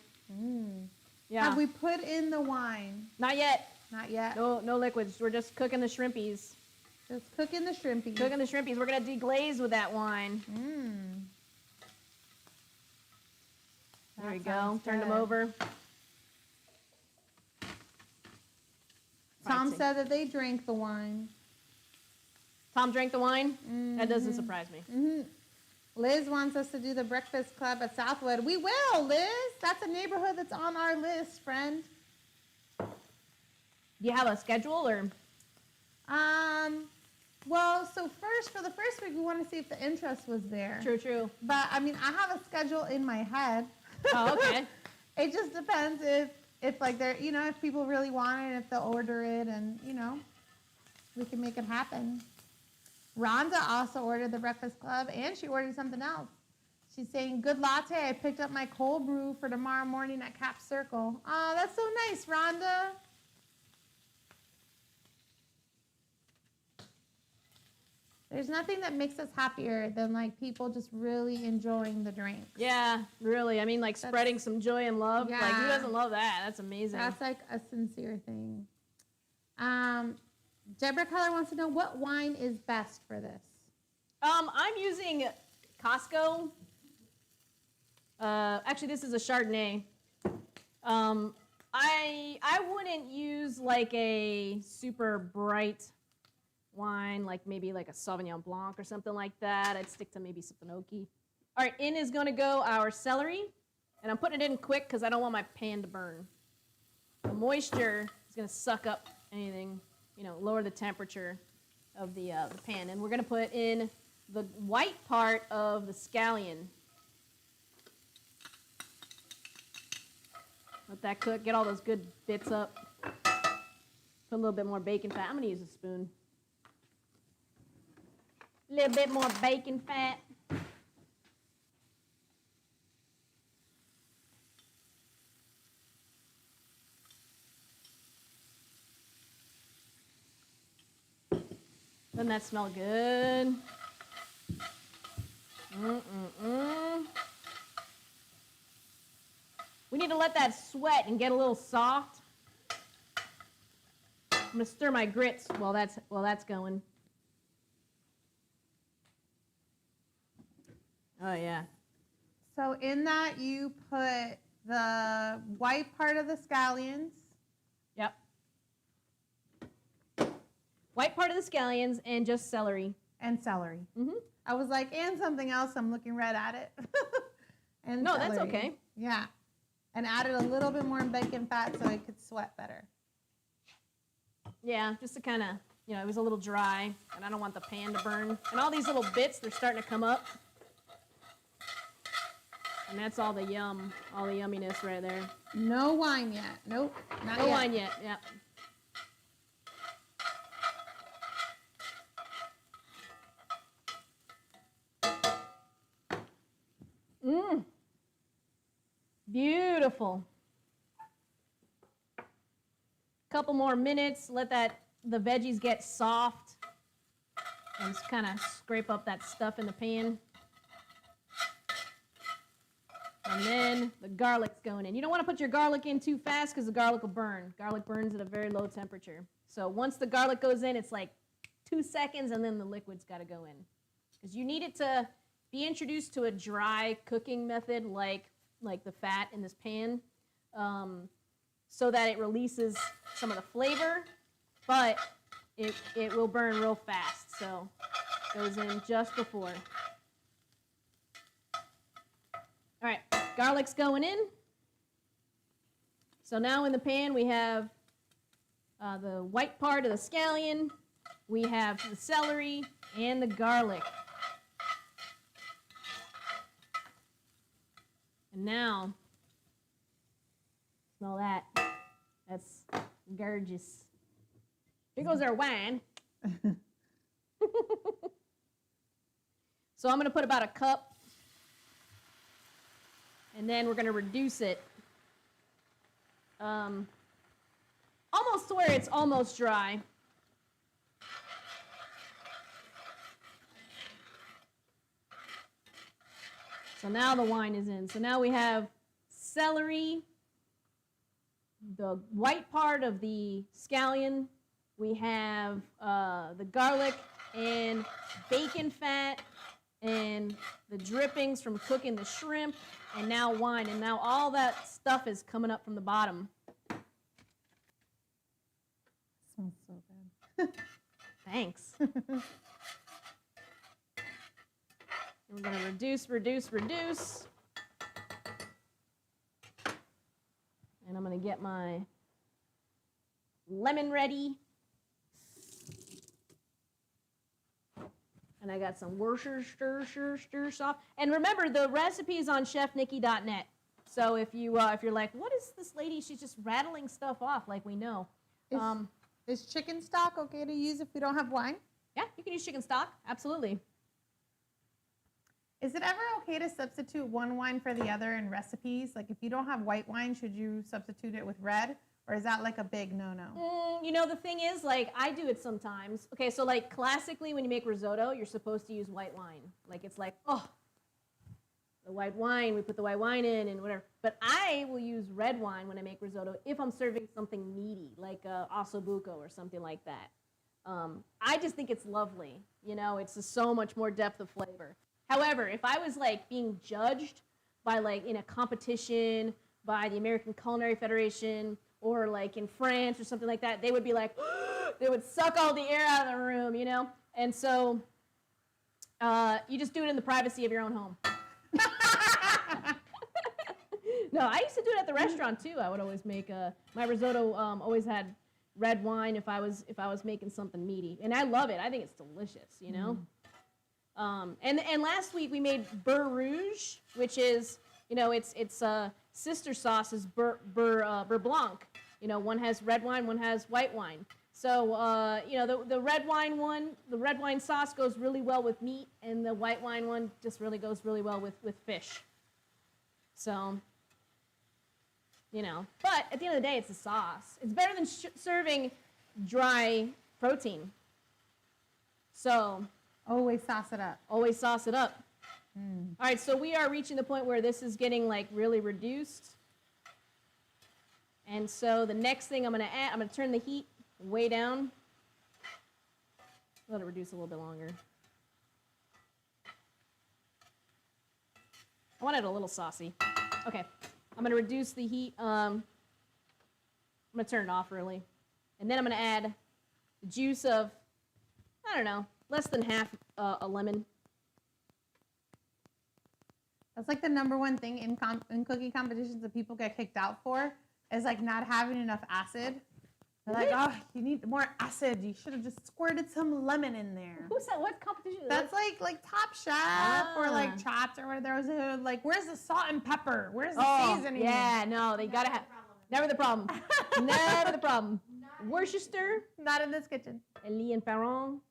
Yeah. Have we put in the wine? Not yet. Not yet. No liquids. We're just cooking the shrimpies. Just cooking the shrimpy. Cooking the shrimpies. We're gonna deglaze with that wine. There we go. Turn them over. Tom Right, said that they drank the wine. Tom drank the wine? That doesn't surprise me. Liz wants us to do the breakfast club at Southwood. We will, Liz. That's a neighborhood that's on our list, friend. Do you have a schedule or? Well, so for the first week, we want to see if the interest was there. True. But I mean, I have a schedule in my head. Oh, okay. It just depends if like they're, if people really want it, if they'll order it, and we can make it happen. Rhonda also ordered the breakfast club, and she ordered something else. She's saying, good latte. I picked up my cold brew for tomorrow morning at Cap Circle. Oh, that's so nice, Rhonda. There's nothing that makes us happier than like people just really enjoying the drinks. Yeah, really. I mean, like spreading some joy and love. Like, who Yeah. doesn't love that? That's amazing. That's like a sincere thing. Deborah Keller wants to know what wine is best for this. I'm using Costco. Actually, this is a Chardonnay. I wouldn't use like a super bright wine, like maybe like a Sauvignon Blanc or something like that. I'd stick to maybe something oaky. All right, in is going to go our celery, and I'm putting it in quick because I don't want my pan to burn. The moisture is going to suck up anything, lower the temperature of the pan. And we're going to put in the white part of the scallion. Let that cook, get all those good bits up. Put a little bit more bacon fat. I'm going to use a spoon. A little bit more bacon fat. Doesn't that smell good? We need to let that sweat and get a little soft. I'm gonna stir my grits while that's going. Oh yeah. So in that you put the white part of the scallions. Yep. White part of the scallions and just celery. And celery. Mm-hmm. I was like, and something else. I'm looking right at it. And no, celery. that's okay. Yeah. And added a little bit more bacon fat so it could sweat better. Yeah, just to kind of, it was a little dry, and I don't want the pan to burn. And all these little bits, they're starting to come up. And that's all the yumminess right there. No wine yet. Nope, not yet. No wine yet, yeah. Beautiful. Couple more minutes, let the veggies get soft. And just kind of scrape up that stuff in the pan. And then the garlic's going in. You don't want to put your garlic in too fast because the garlic will burn. Garlic burns at a very low temperature. So once the garlic goes in, it's like 2 seconds, and then the liquid's got to go in. Because you need it to be introduced to a dry cooking method like the fat in this pan, so that it releases some of the flavor, but it will burn real fast. So it goes in just before. All right, garlic's going in. So now in the pan we have the white part of the scallion, we have the celery, and the garlic. And now, smell that. That's gorgeous. Here goes our wine. So I'm going to put about a cup. And then we're going to reduce it almost to where it's almost dry. So now the wine is in. So now we have celery, the white part of the scallion, we have the garlic and bacon fat and the drippings from cooking the shrimp, and now wine. And now all that stuff is coming up from the bottom. Smells so good. Thanks. We're going to reduce. And I'm going to get my lemon ready. And I got some Worcestershire sauce. And remember, the recipe is on chefnikki.net. So if you're like, what is this lady? She's just rattling stuff off like we know. Is chicken stock okay to use if we don't have wine? Yeah, you can use chicken stock. Absolutely. Is it ever okay to substitute one wine for the other in recipes? Like if you don't have white wine, should you substitute it with red? Or is that like a big no-no? The thing is, like, I do it sometimes. Okay, so like classically when you make risotto, you're supposed to use white wine. Like it's like, the white wine, we put the white wine in and whatever. But I will use red wine when I make risotto if I'm serving something meaty, like ossobuco or something like that. I just think it's lovely. It's just so much more depth of flavor. However, if I was like being judged by like in a competition by the American Culinary Federation or like in France or something like that, they would be like, They would suck all the air out of the room, you know? And so you just do it in the privacy of your own home. No, I used to do it at the restaurant too. I would always make my risotto always had red wine if I was making something meaty. And I love it. I think it's delicious, you know? And last week we made beurre rouge, which is, you know, it's sister sauce is beurre blanc. You know, one has red wine, one has white wine. So, you know, the red wine sauce goes really well with meat, and the white wine one just really goes really well with fish. So, you know, but at the end of the day, it's a sauce. It's better than serving dry protein. So, always sauce it up. Always sauce it up. All right, so we are reaching the point where this is getting like really reduced. And so the next thing I'm going to turn the heat way down. Let it reduce a little bit longer. I want it a little saucy. Okay, I'm going to reduce the heat. I'm going to turn it off really. And then I'm going to add the juice of, I don't know, less than half a lemon. That's like the #1 thing in cooking competitions that people get kicked out for, is like not having enough acid. They're like, oh, you need more acid. You should have just squirted some lemon in there. Who's that? What competition? That's like Top Chef or like Chopped or whatever. There was a, like, where's the salt and pepper? Where's the seasoning? Yeah, no, they gotta have. Never the problem. Never the problem. Worcester. Not in this kitchen. Elie and Perron.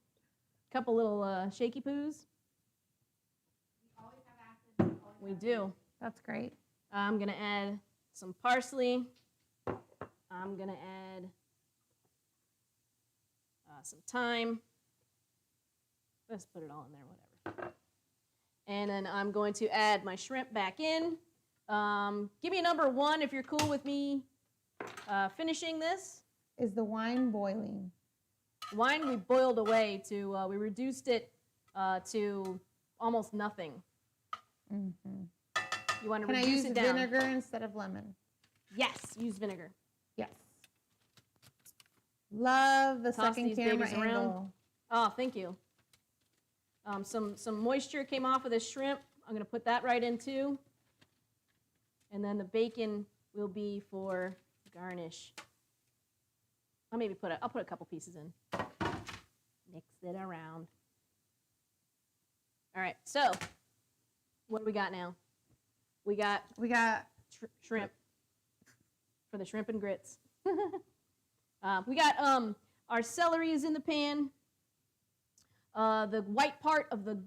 Couple little shaky poos. We do. That's great. I'm gonna add some parsley. I'm gonna add some thyme. Let's put it all in there, whatever. And then I'm going to add my shrimp back in. Give me a #1 if you're cool with me finishing this. Is the wine boiling? Wine we boiled away to, we reduced it to almost nothing. Mm-hmm. You want to Can I reduce use it down. vinegar instead of lemon? Yes, use vinegar. Yes. Love the Toss second these camera babies around. angle. Oh, thank you. Some moisture came off of this shrimp. I'm going to put that right in too. And then the bacon will be for garnish. I'll put a couple pieces in. Mix it around. All right, so what do we got now? We got shrimp for the shrimp and grits. We got our celery is in the pan. The white part of the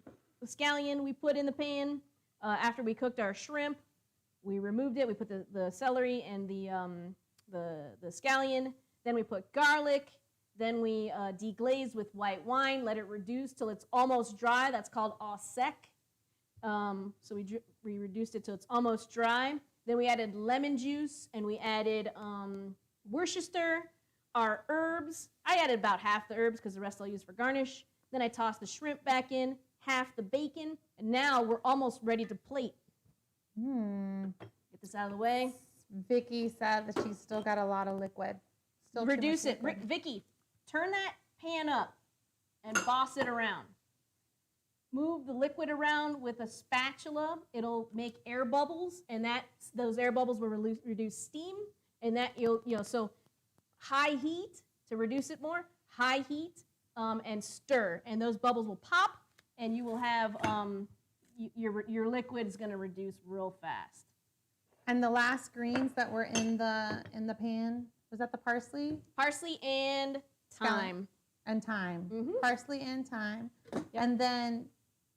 scallion we put in the pan after we cooked our shrimp. We removed it. We put the celery and the scallion. Then we put garlic. Then we deglaze with white wine. Let it reduce till it's almost dry. That's called au sec. So we reduced it till it's almost dry. Then we added lemon juice and we added Worcester, our herbs. I added about half the herbs because the rest I'll use for garnish. Then I tossed the shrimp back in, half the bacon, and now we're almost ready to plate. Get this out of the way. Vicky said that she's still got a lot of liquid. Still Reduce it. Vicky, turn that pan up and boss it around. Move the liquid around with a spatula. It'll make air bubbles, and those air bubbles will reduce steam, and that so high heat to reduce it more. High heat and stir, and those bubbles will pop, and you will have your liquid is going to reduce real fast. And the last greens that were in the pan, was that the parsley? Parsley and thyme. And thyme. Mm-hmm. Parsley and thyme. Yep. And then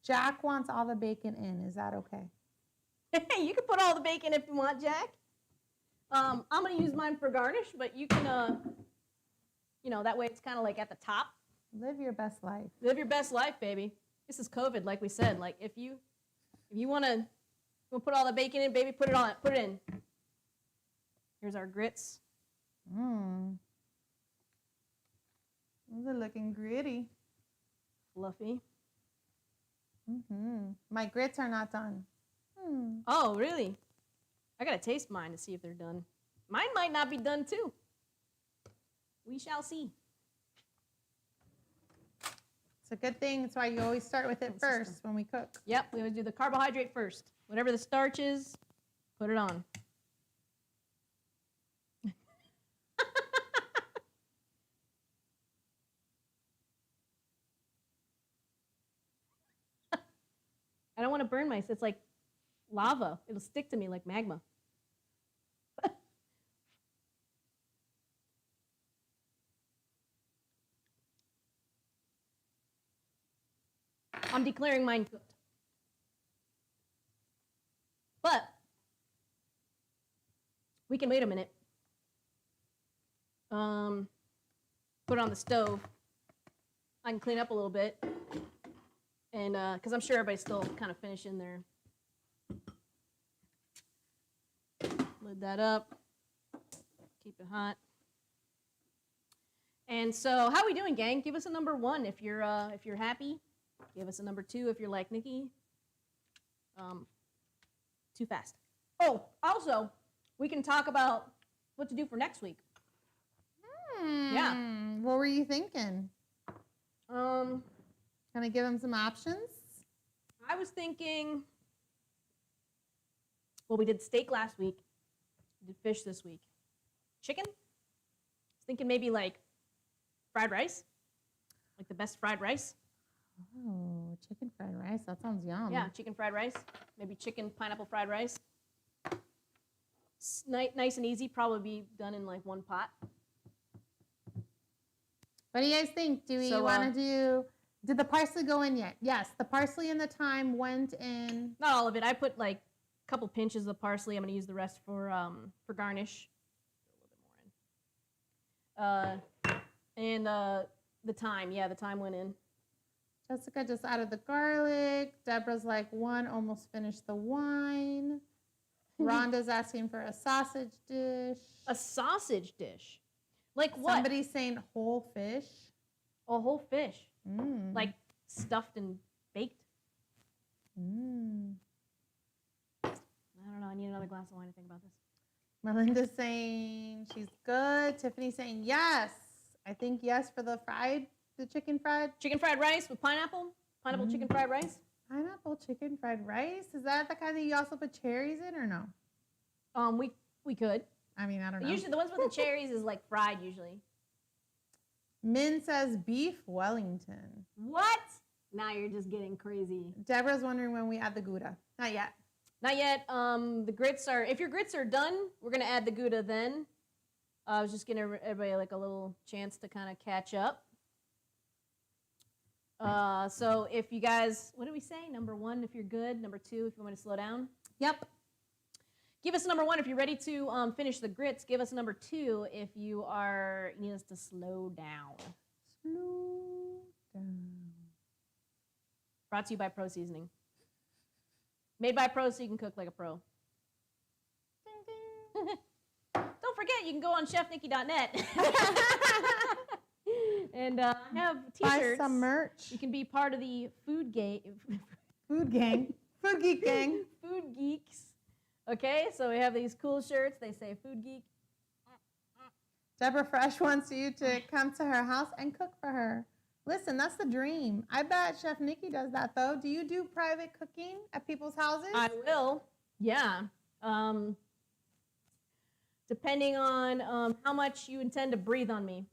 Jack wants all the bacon in. Is that okay? Hey, you can put all the bacon if you want, Jack. I'm going to use mine for garnish, but you can, that way it's kind of like at the top. Live your best life. Live your best life, baby. This is COVID, like we said. Like if you want to put all the bacon in, baby, put it in. Here's our grits. Those are looking gritty. Fluffy. My grits are not done. Oh, really? I gotta taste mine to see if they're done. Mine might not be done too. We shall see. It's a good thing. That's why you always start with it first when we cook. Yep, we always do the carbohydrate first. Whatever the starch is, put it on. I don't want to burn myself. It's like lava. It'll stick to me like magma. I'm declaring mine cooked. But we can wait a minute. Put it on the stove. I can clean up a little bit. And because I'm sure everybody's still kind of finishing their. Lid that up. Keep it hot. And so, how are we doing, gang? Give us a number 1 if you're happy. Give us a number 2 if you're like Nikki. Too fast. Oh, also, we can talk about what to do for next week. Yeah. What were you thinking? Can I give them some options? I was thinking, well, we did steak last week. We did fish this week. Chicken? I was thinking maybe like fried rice. Like the best fried rice. Oh, chicken fried rice. That sounds yum. Yeah, chicken fried rice. Maybe chicken pineapple fried rice. Nice and easy. Probably be done in like one pot. What do you guys think? Do we want to do... Did the parsley go in yet? Yes, the parsley and the thyme went in. Not all of it. I put like a couple pinches of parsley. I'm going to use the rest for garnish. A little bit more in. And the thyme. Yeah, the thyme went in. Jessica just added the garlic. Deborah's like 1, almost finished the wine. Rhonda's asking for a sausage dish. A sausage dish? Like what? Somebody's saying whole fish. A whole fish. Like stuffed and baked. I don't know. I need another glass of wine to think about this. Melinda's saying she's good. Tiffany's saying yes. I think yes for the chicken fried. Chicken fried rice with pineapple? Pineapple chicken fried rice? Pineapple chicken fried rice? Is that the kind that you also put cherries in or no? We could. I mean, I don't know. Usually the ones with the cherries is like fried usually. Min says beef Wellington. What? Now you're just getting crazy. Deborah's wondering when we add the Gouda. Not yet. Not yet. The grits are, if your grits are done, we're going to add the Gouda then. I was just giving everybody like a little chance to kind of catch up. So if you guys, what did we say? Number 1 if you're good. Number 2 if you want to slow down. Yep. Give us a number 1 if you're ready to finish the grits. Give us a number 2 if you need us to slow down. Slow down. Brought to you by Pro Seasoning. Made by pros so you can cook like a pro. Ding, ding. Don't forget, you can go on chefnikki.net and have t-shirts. Buy some merch. You can be part of the food gang. Food gang. Food geek gang. Food geeks. Okay, so we have these cool shirts. They say Food Geek. Deborah Fresh wants you to come to her house and cook for her. Listen, that's the dream. I bet Chef Nikki does that, though. Do you do private cooking at people's houses? I will, yeah. Depending on how much you intend to breathe on me.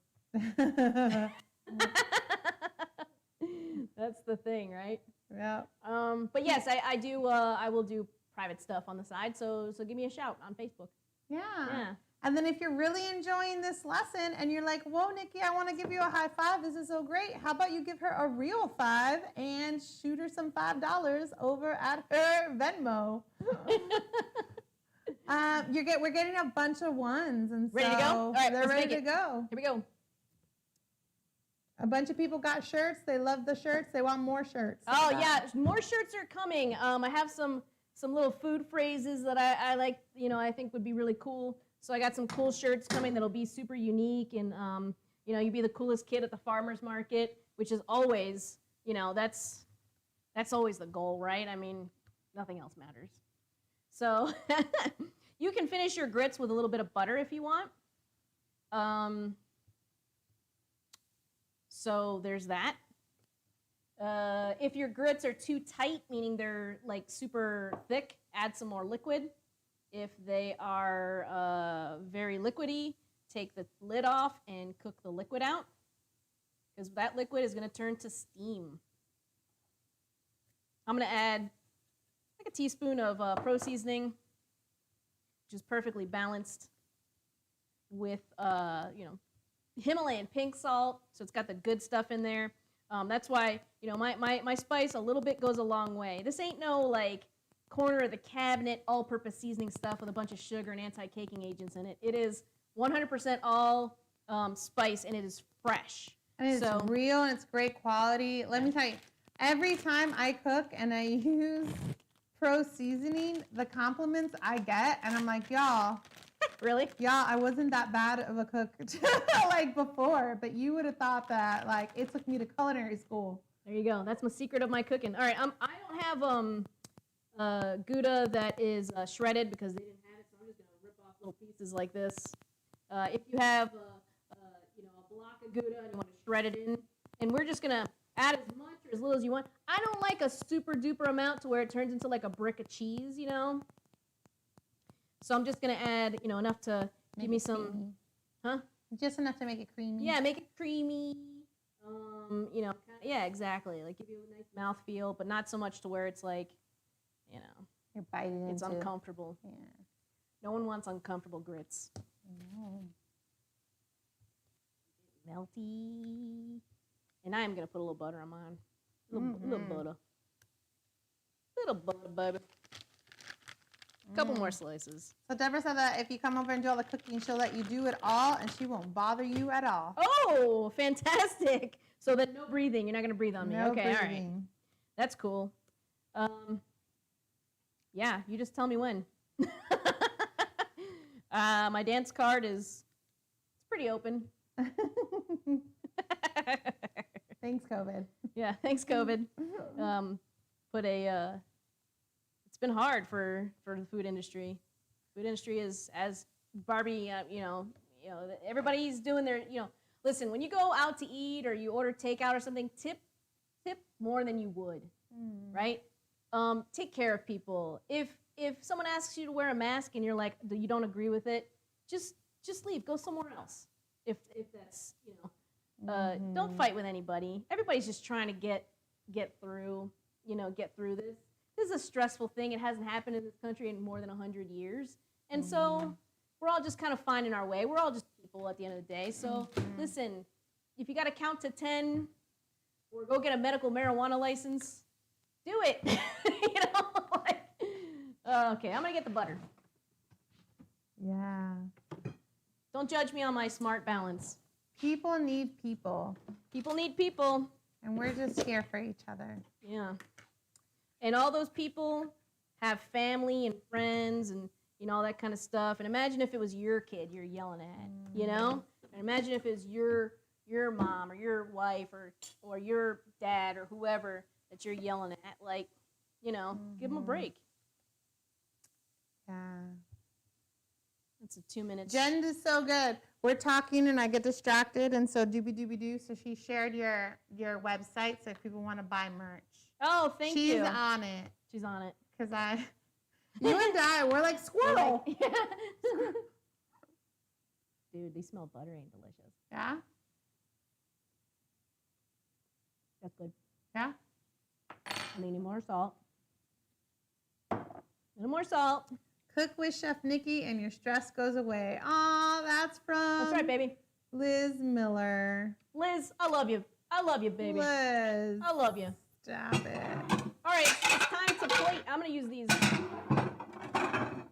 That's the thing, right? Yeah. But yes, I do. I will do private stuff on the side. So give me a shout on Facebook. Yeah. Yeah. And then if you're really enjoying this lesson and you're like, whoa, Nikki, I want to give you a high five. This is so great. How about you give her a real 5 and shoot her some $5 over at her Venmo? We're getting a bunch of ones. And ready to go? All right, they're ready to go. Here we go. A bunch of people got shirts. They love the shirts. They want more shirts. Oh, yeah. More shirts are coming. I have some little food phrases that I like, I think would be really cool. So I got some cool shirts coming that'll be super unique, and you be the coolest kid at the farmer's market, which is always, that's always the goal, right? I mean, nothing else matters. So you can finish your grits with a little bit of butter if you want. So there's that. If your grits are too tight, meaning they're like super thick, add some more liquid. If they are very liquidy, take the lid off and cook the liquid out, because that liquid is going to turn to steam. I'm going to add like a teaspoon of pro seasoning, which is perfectly balanced with, Himalayan pink salt, so it's got the good stuff in there. That's why, my spice, a little bit goes a long way. This ain't no, like, corner of the cabinet, all-purpose seasoning stuff with a bunch of sugar and anti-caking agents in it. It is 100% all spice, and it is fresh. And it's real, and it's great quality. Let me tell you, every time I cook and I use pro seasoning, the compliments I get, and I'm like, y'all. Really? Yeah, I wasn't that bad of a cook like before, but you would have thought that like it took me to culinary school. There you go. That's my secret of my cooking. All right, I don't have Gouda that is shredded because they didn't have it, so I'm just gonna rip off little pieces like this. If you have a block of Gouda and you want to shred it in, and we're just gonna add as much or as little as you want. I don't like a super duper amount to where it turns into like a brick of cheese, So I'm just gonna add, enough to give me some, creamy. Huh? Just enough to make it creamy. Yeah, make it creamy. Yeah, exactly. Like give you a nice mouthfeel, but not so much to where it's like, You're biting it's into. uncomfortable. Yeah. No one wants uncomfortable grits. No. Melty. And I am gonna put a little butter on mine. Little butter. Little butter, baby. Couple more slices. So Deborah said that if you come over and do all the cooking, she'll let you do it all, and she won't bother you at all. Oh, fantastic! So then no breathing. You're not gonna breathe on me. No Okay, breathing. all right. That's cool. Yeah, you just tell me when. My dance card it's pretty open. Thanks, COVID. Yeah, thanks, COVID. It's been hard for the food industry. Food industry is, as Barbie, everybody's doing their, listen, when you go out to eat or you order takeout or something, tip more than you would, right? Take care of people. If someone asks you to wear a mask and you're like, you don't agree with it, just leave, go somewhere else. If that's, don't fight with anybody. Everybody's just trying to get through this. This is a stressful thing. It hasn't happened in this country in more than 100 years. And so we're all just kind of finding our way. We're all just people at the end of the day. So listen, if you got to count to 10 or go get a medical marijuana license, do it. Okay, I'm going to get the butter. Yeah. Don't judge me on my smart balance. People need people. People need people. And we're just here for each other. Yeah. And all those people have family and friends and, all that kind of stuff. And imagine if it was your kid you're yelling at, And imagine if it was your mom or your wife or your dad or whoever that you're yelling at. Like, give them a break. Yeah. It's a 2 minutes. Jen is so good. We're talking and I get distracted, and so doobie-doobie-doo. So she shared your website, so if people want to buy merch. Oh, thank you. She's on it. She's on it. Because you and I, we're like squirrel. Dude, these smell buttery and delicious. Yeah? That's good. Yeah? I need more salt. A little more salt. Cook with Chef Nikki and your stress goes away. Aw, that's from... That's right, baby. Liz Miller. Liz, I love you. I love you, baby. Liz. I love you. Stop it. All right, it's time to plate. I'm going to use these.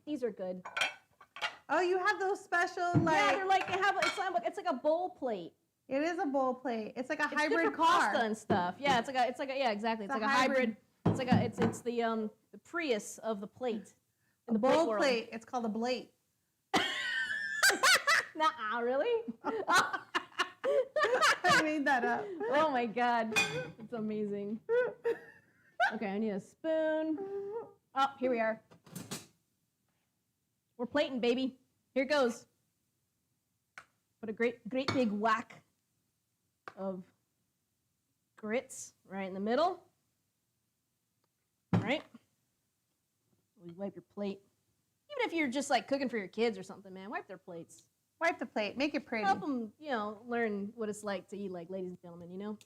These are good. Oh, you have those special, Yeah, they're like, it's like a bowl plate. It is a bowl plate. It's like a It's hybrid good for car. pasta and stuff. Yeah, yeah, exactly. It's like a hybrid. It's the Prius of the plate. A bowl plate. It's called a blate. Nuh-uh, really? I made that up. Oh my God, it's amazing. Okay, I need a spoon. Oh, here we are. We're plating, baby. Here it goes. Put a great big whack of grits right in the middle. All right. We wipe your plate. Even if you're just like cooking for your kids or something, man, wipe their plates. Wipe the plate. Make it pretty. Help them, learn what it's like to eat like ladies and gentlemen,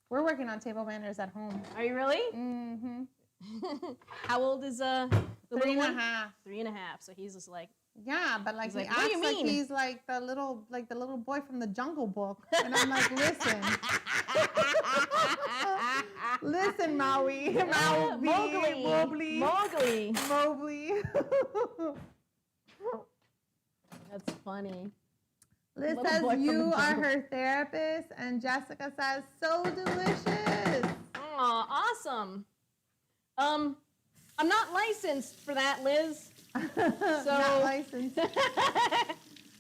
We're working on table manners at home. Are you really? Mm-hmm. How old is the 3 little and a one? half. 3.5. So he's just like, Yeah, but like He's he like, "What do acts you like mean?" he's like the little boy from the Jungle Book, and I'm like, listen, listen, Maui, Mowgli. Mowgli. That's funny. Liz Little says boy from the you are jungle. her therapist, and Jessica says so delicious. Aw, awesome. I'm not licensed for that, Liz. Not licensed.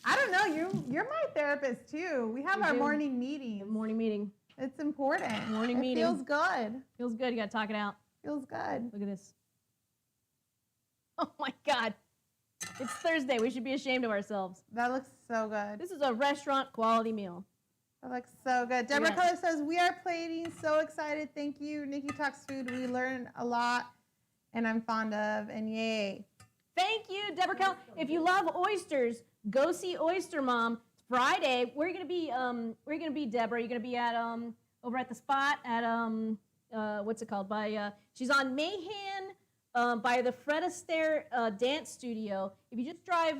I don't know. You're my therapist too. We have We our do. morning meetings. Morning meeting. It's important. Morning it meeting. Feels good. Feels good. You gotta talk it out. Feels good. Look at this. Oh my God. It's Thursday. We should be ashamed of ourselves. That looks so good. This is a restaurant quality meal. That looks so good. Deborah Yeah. Color says, we are plating. So excited. Thank you. Nikki Talks Food. We learn a lot and I'm fond of, and yay. Thank you, Deborah Cal. If you love oysters, go see Oyster Mom. Friday, where are you gonna be? Where are you gonna be, Deborah? You're gonna be at over at the spot at what's it called? By she's on Mahan by the Fred Astaire dance studio. If you just drive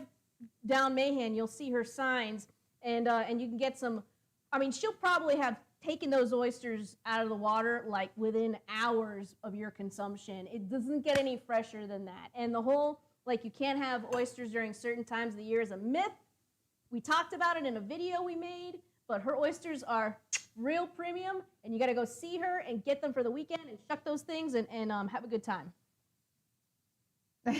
down Mahan, you'll see her signs, and you can get some. I mean, she'll probably have taken those oysters out of the water like within hours of your consumption. It doesn't get any fresher than that. And the whole like you can't have oysters during certain times of the year is a myth. We talked about it in a video we made, but her oysters are real premium, and you got to go see her and get them for the weekend and shuck those things and have a good time. $5.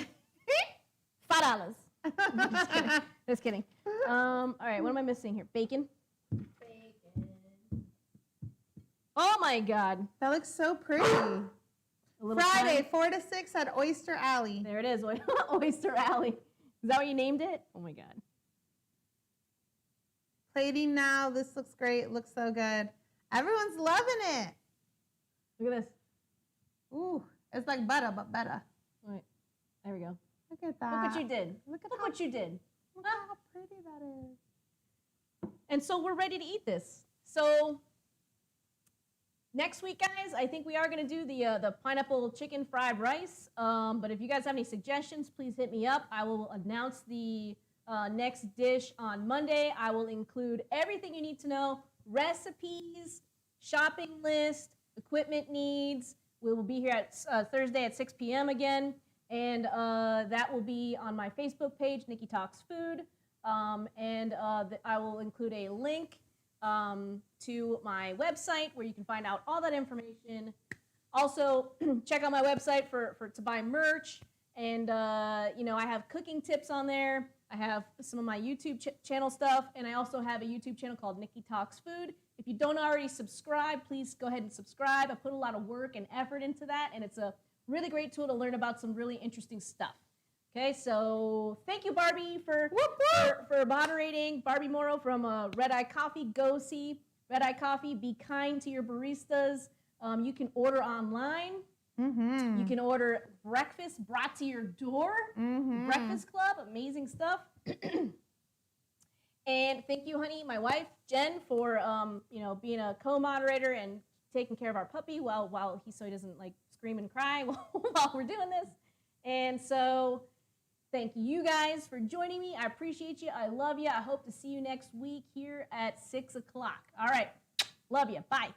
Just kidding. Just kidding. All right, what am I missing here? Bacon. Oh my God. That looks so pretty. A little Friday, time. 4 to 6 at Oyster Alley. There it is. Oyster Alley. Is that what you named it? Oh my God. Plating now. This looks great. Looks so good. Everyone's loving it. Look at this. Ooh, it's like butter, but better. Wait. There we go. Look at that. Look what you did. Look at Look how, what you did. look at how pretty that is. And so we're ready to eat this. So next week, guys, I think we are going to do the pineapple chicken fried rice. But if you guys have any suggestions, please hit me up. I will announce the next dish on Monday. I will include everything you need to know, recipes, shopping list, equipment needs. We will be here at Thursday at 6 p.m. again. And that will be on my Facebook page, Nikki Talks Food. I will include a link to my website where you can find out all that information. Also, check out my website to buy merch. And, I have cooking tips on there. I have some of my YouTube channel stuff. And I also have a YouTube channel called Nikki Talks Food. If you don't already subscribe, please go ahead and subscribe. I put a lot of work and effort into that. And it's a really great tool to learn about some really interesting stuff. Okay, so thank you, Barbie, for moderating. Barbie Morrow from Red Eye Coffee. Go see Red Eye Coffee. Be kind to your baristas. You can order online. Mm-hmm. You can order breakfast brought to your door. Mm-hmm. Breakfast Club, amazing stuff. And thank you, honey, my wife, Jen, for being a co-moderator and taking care of our puppy while he doesn't like scream and cry while we're doing this. And so thank you guys for joining me. I appreciate you. I love you. I hope to see you next week here at 6 o'clock. All right. Love you. Bye.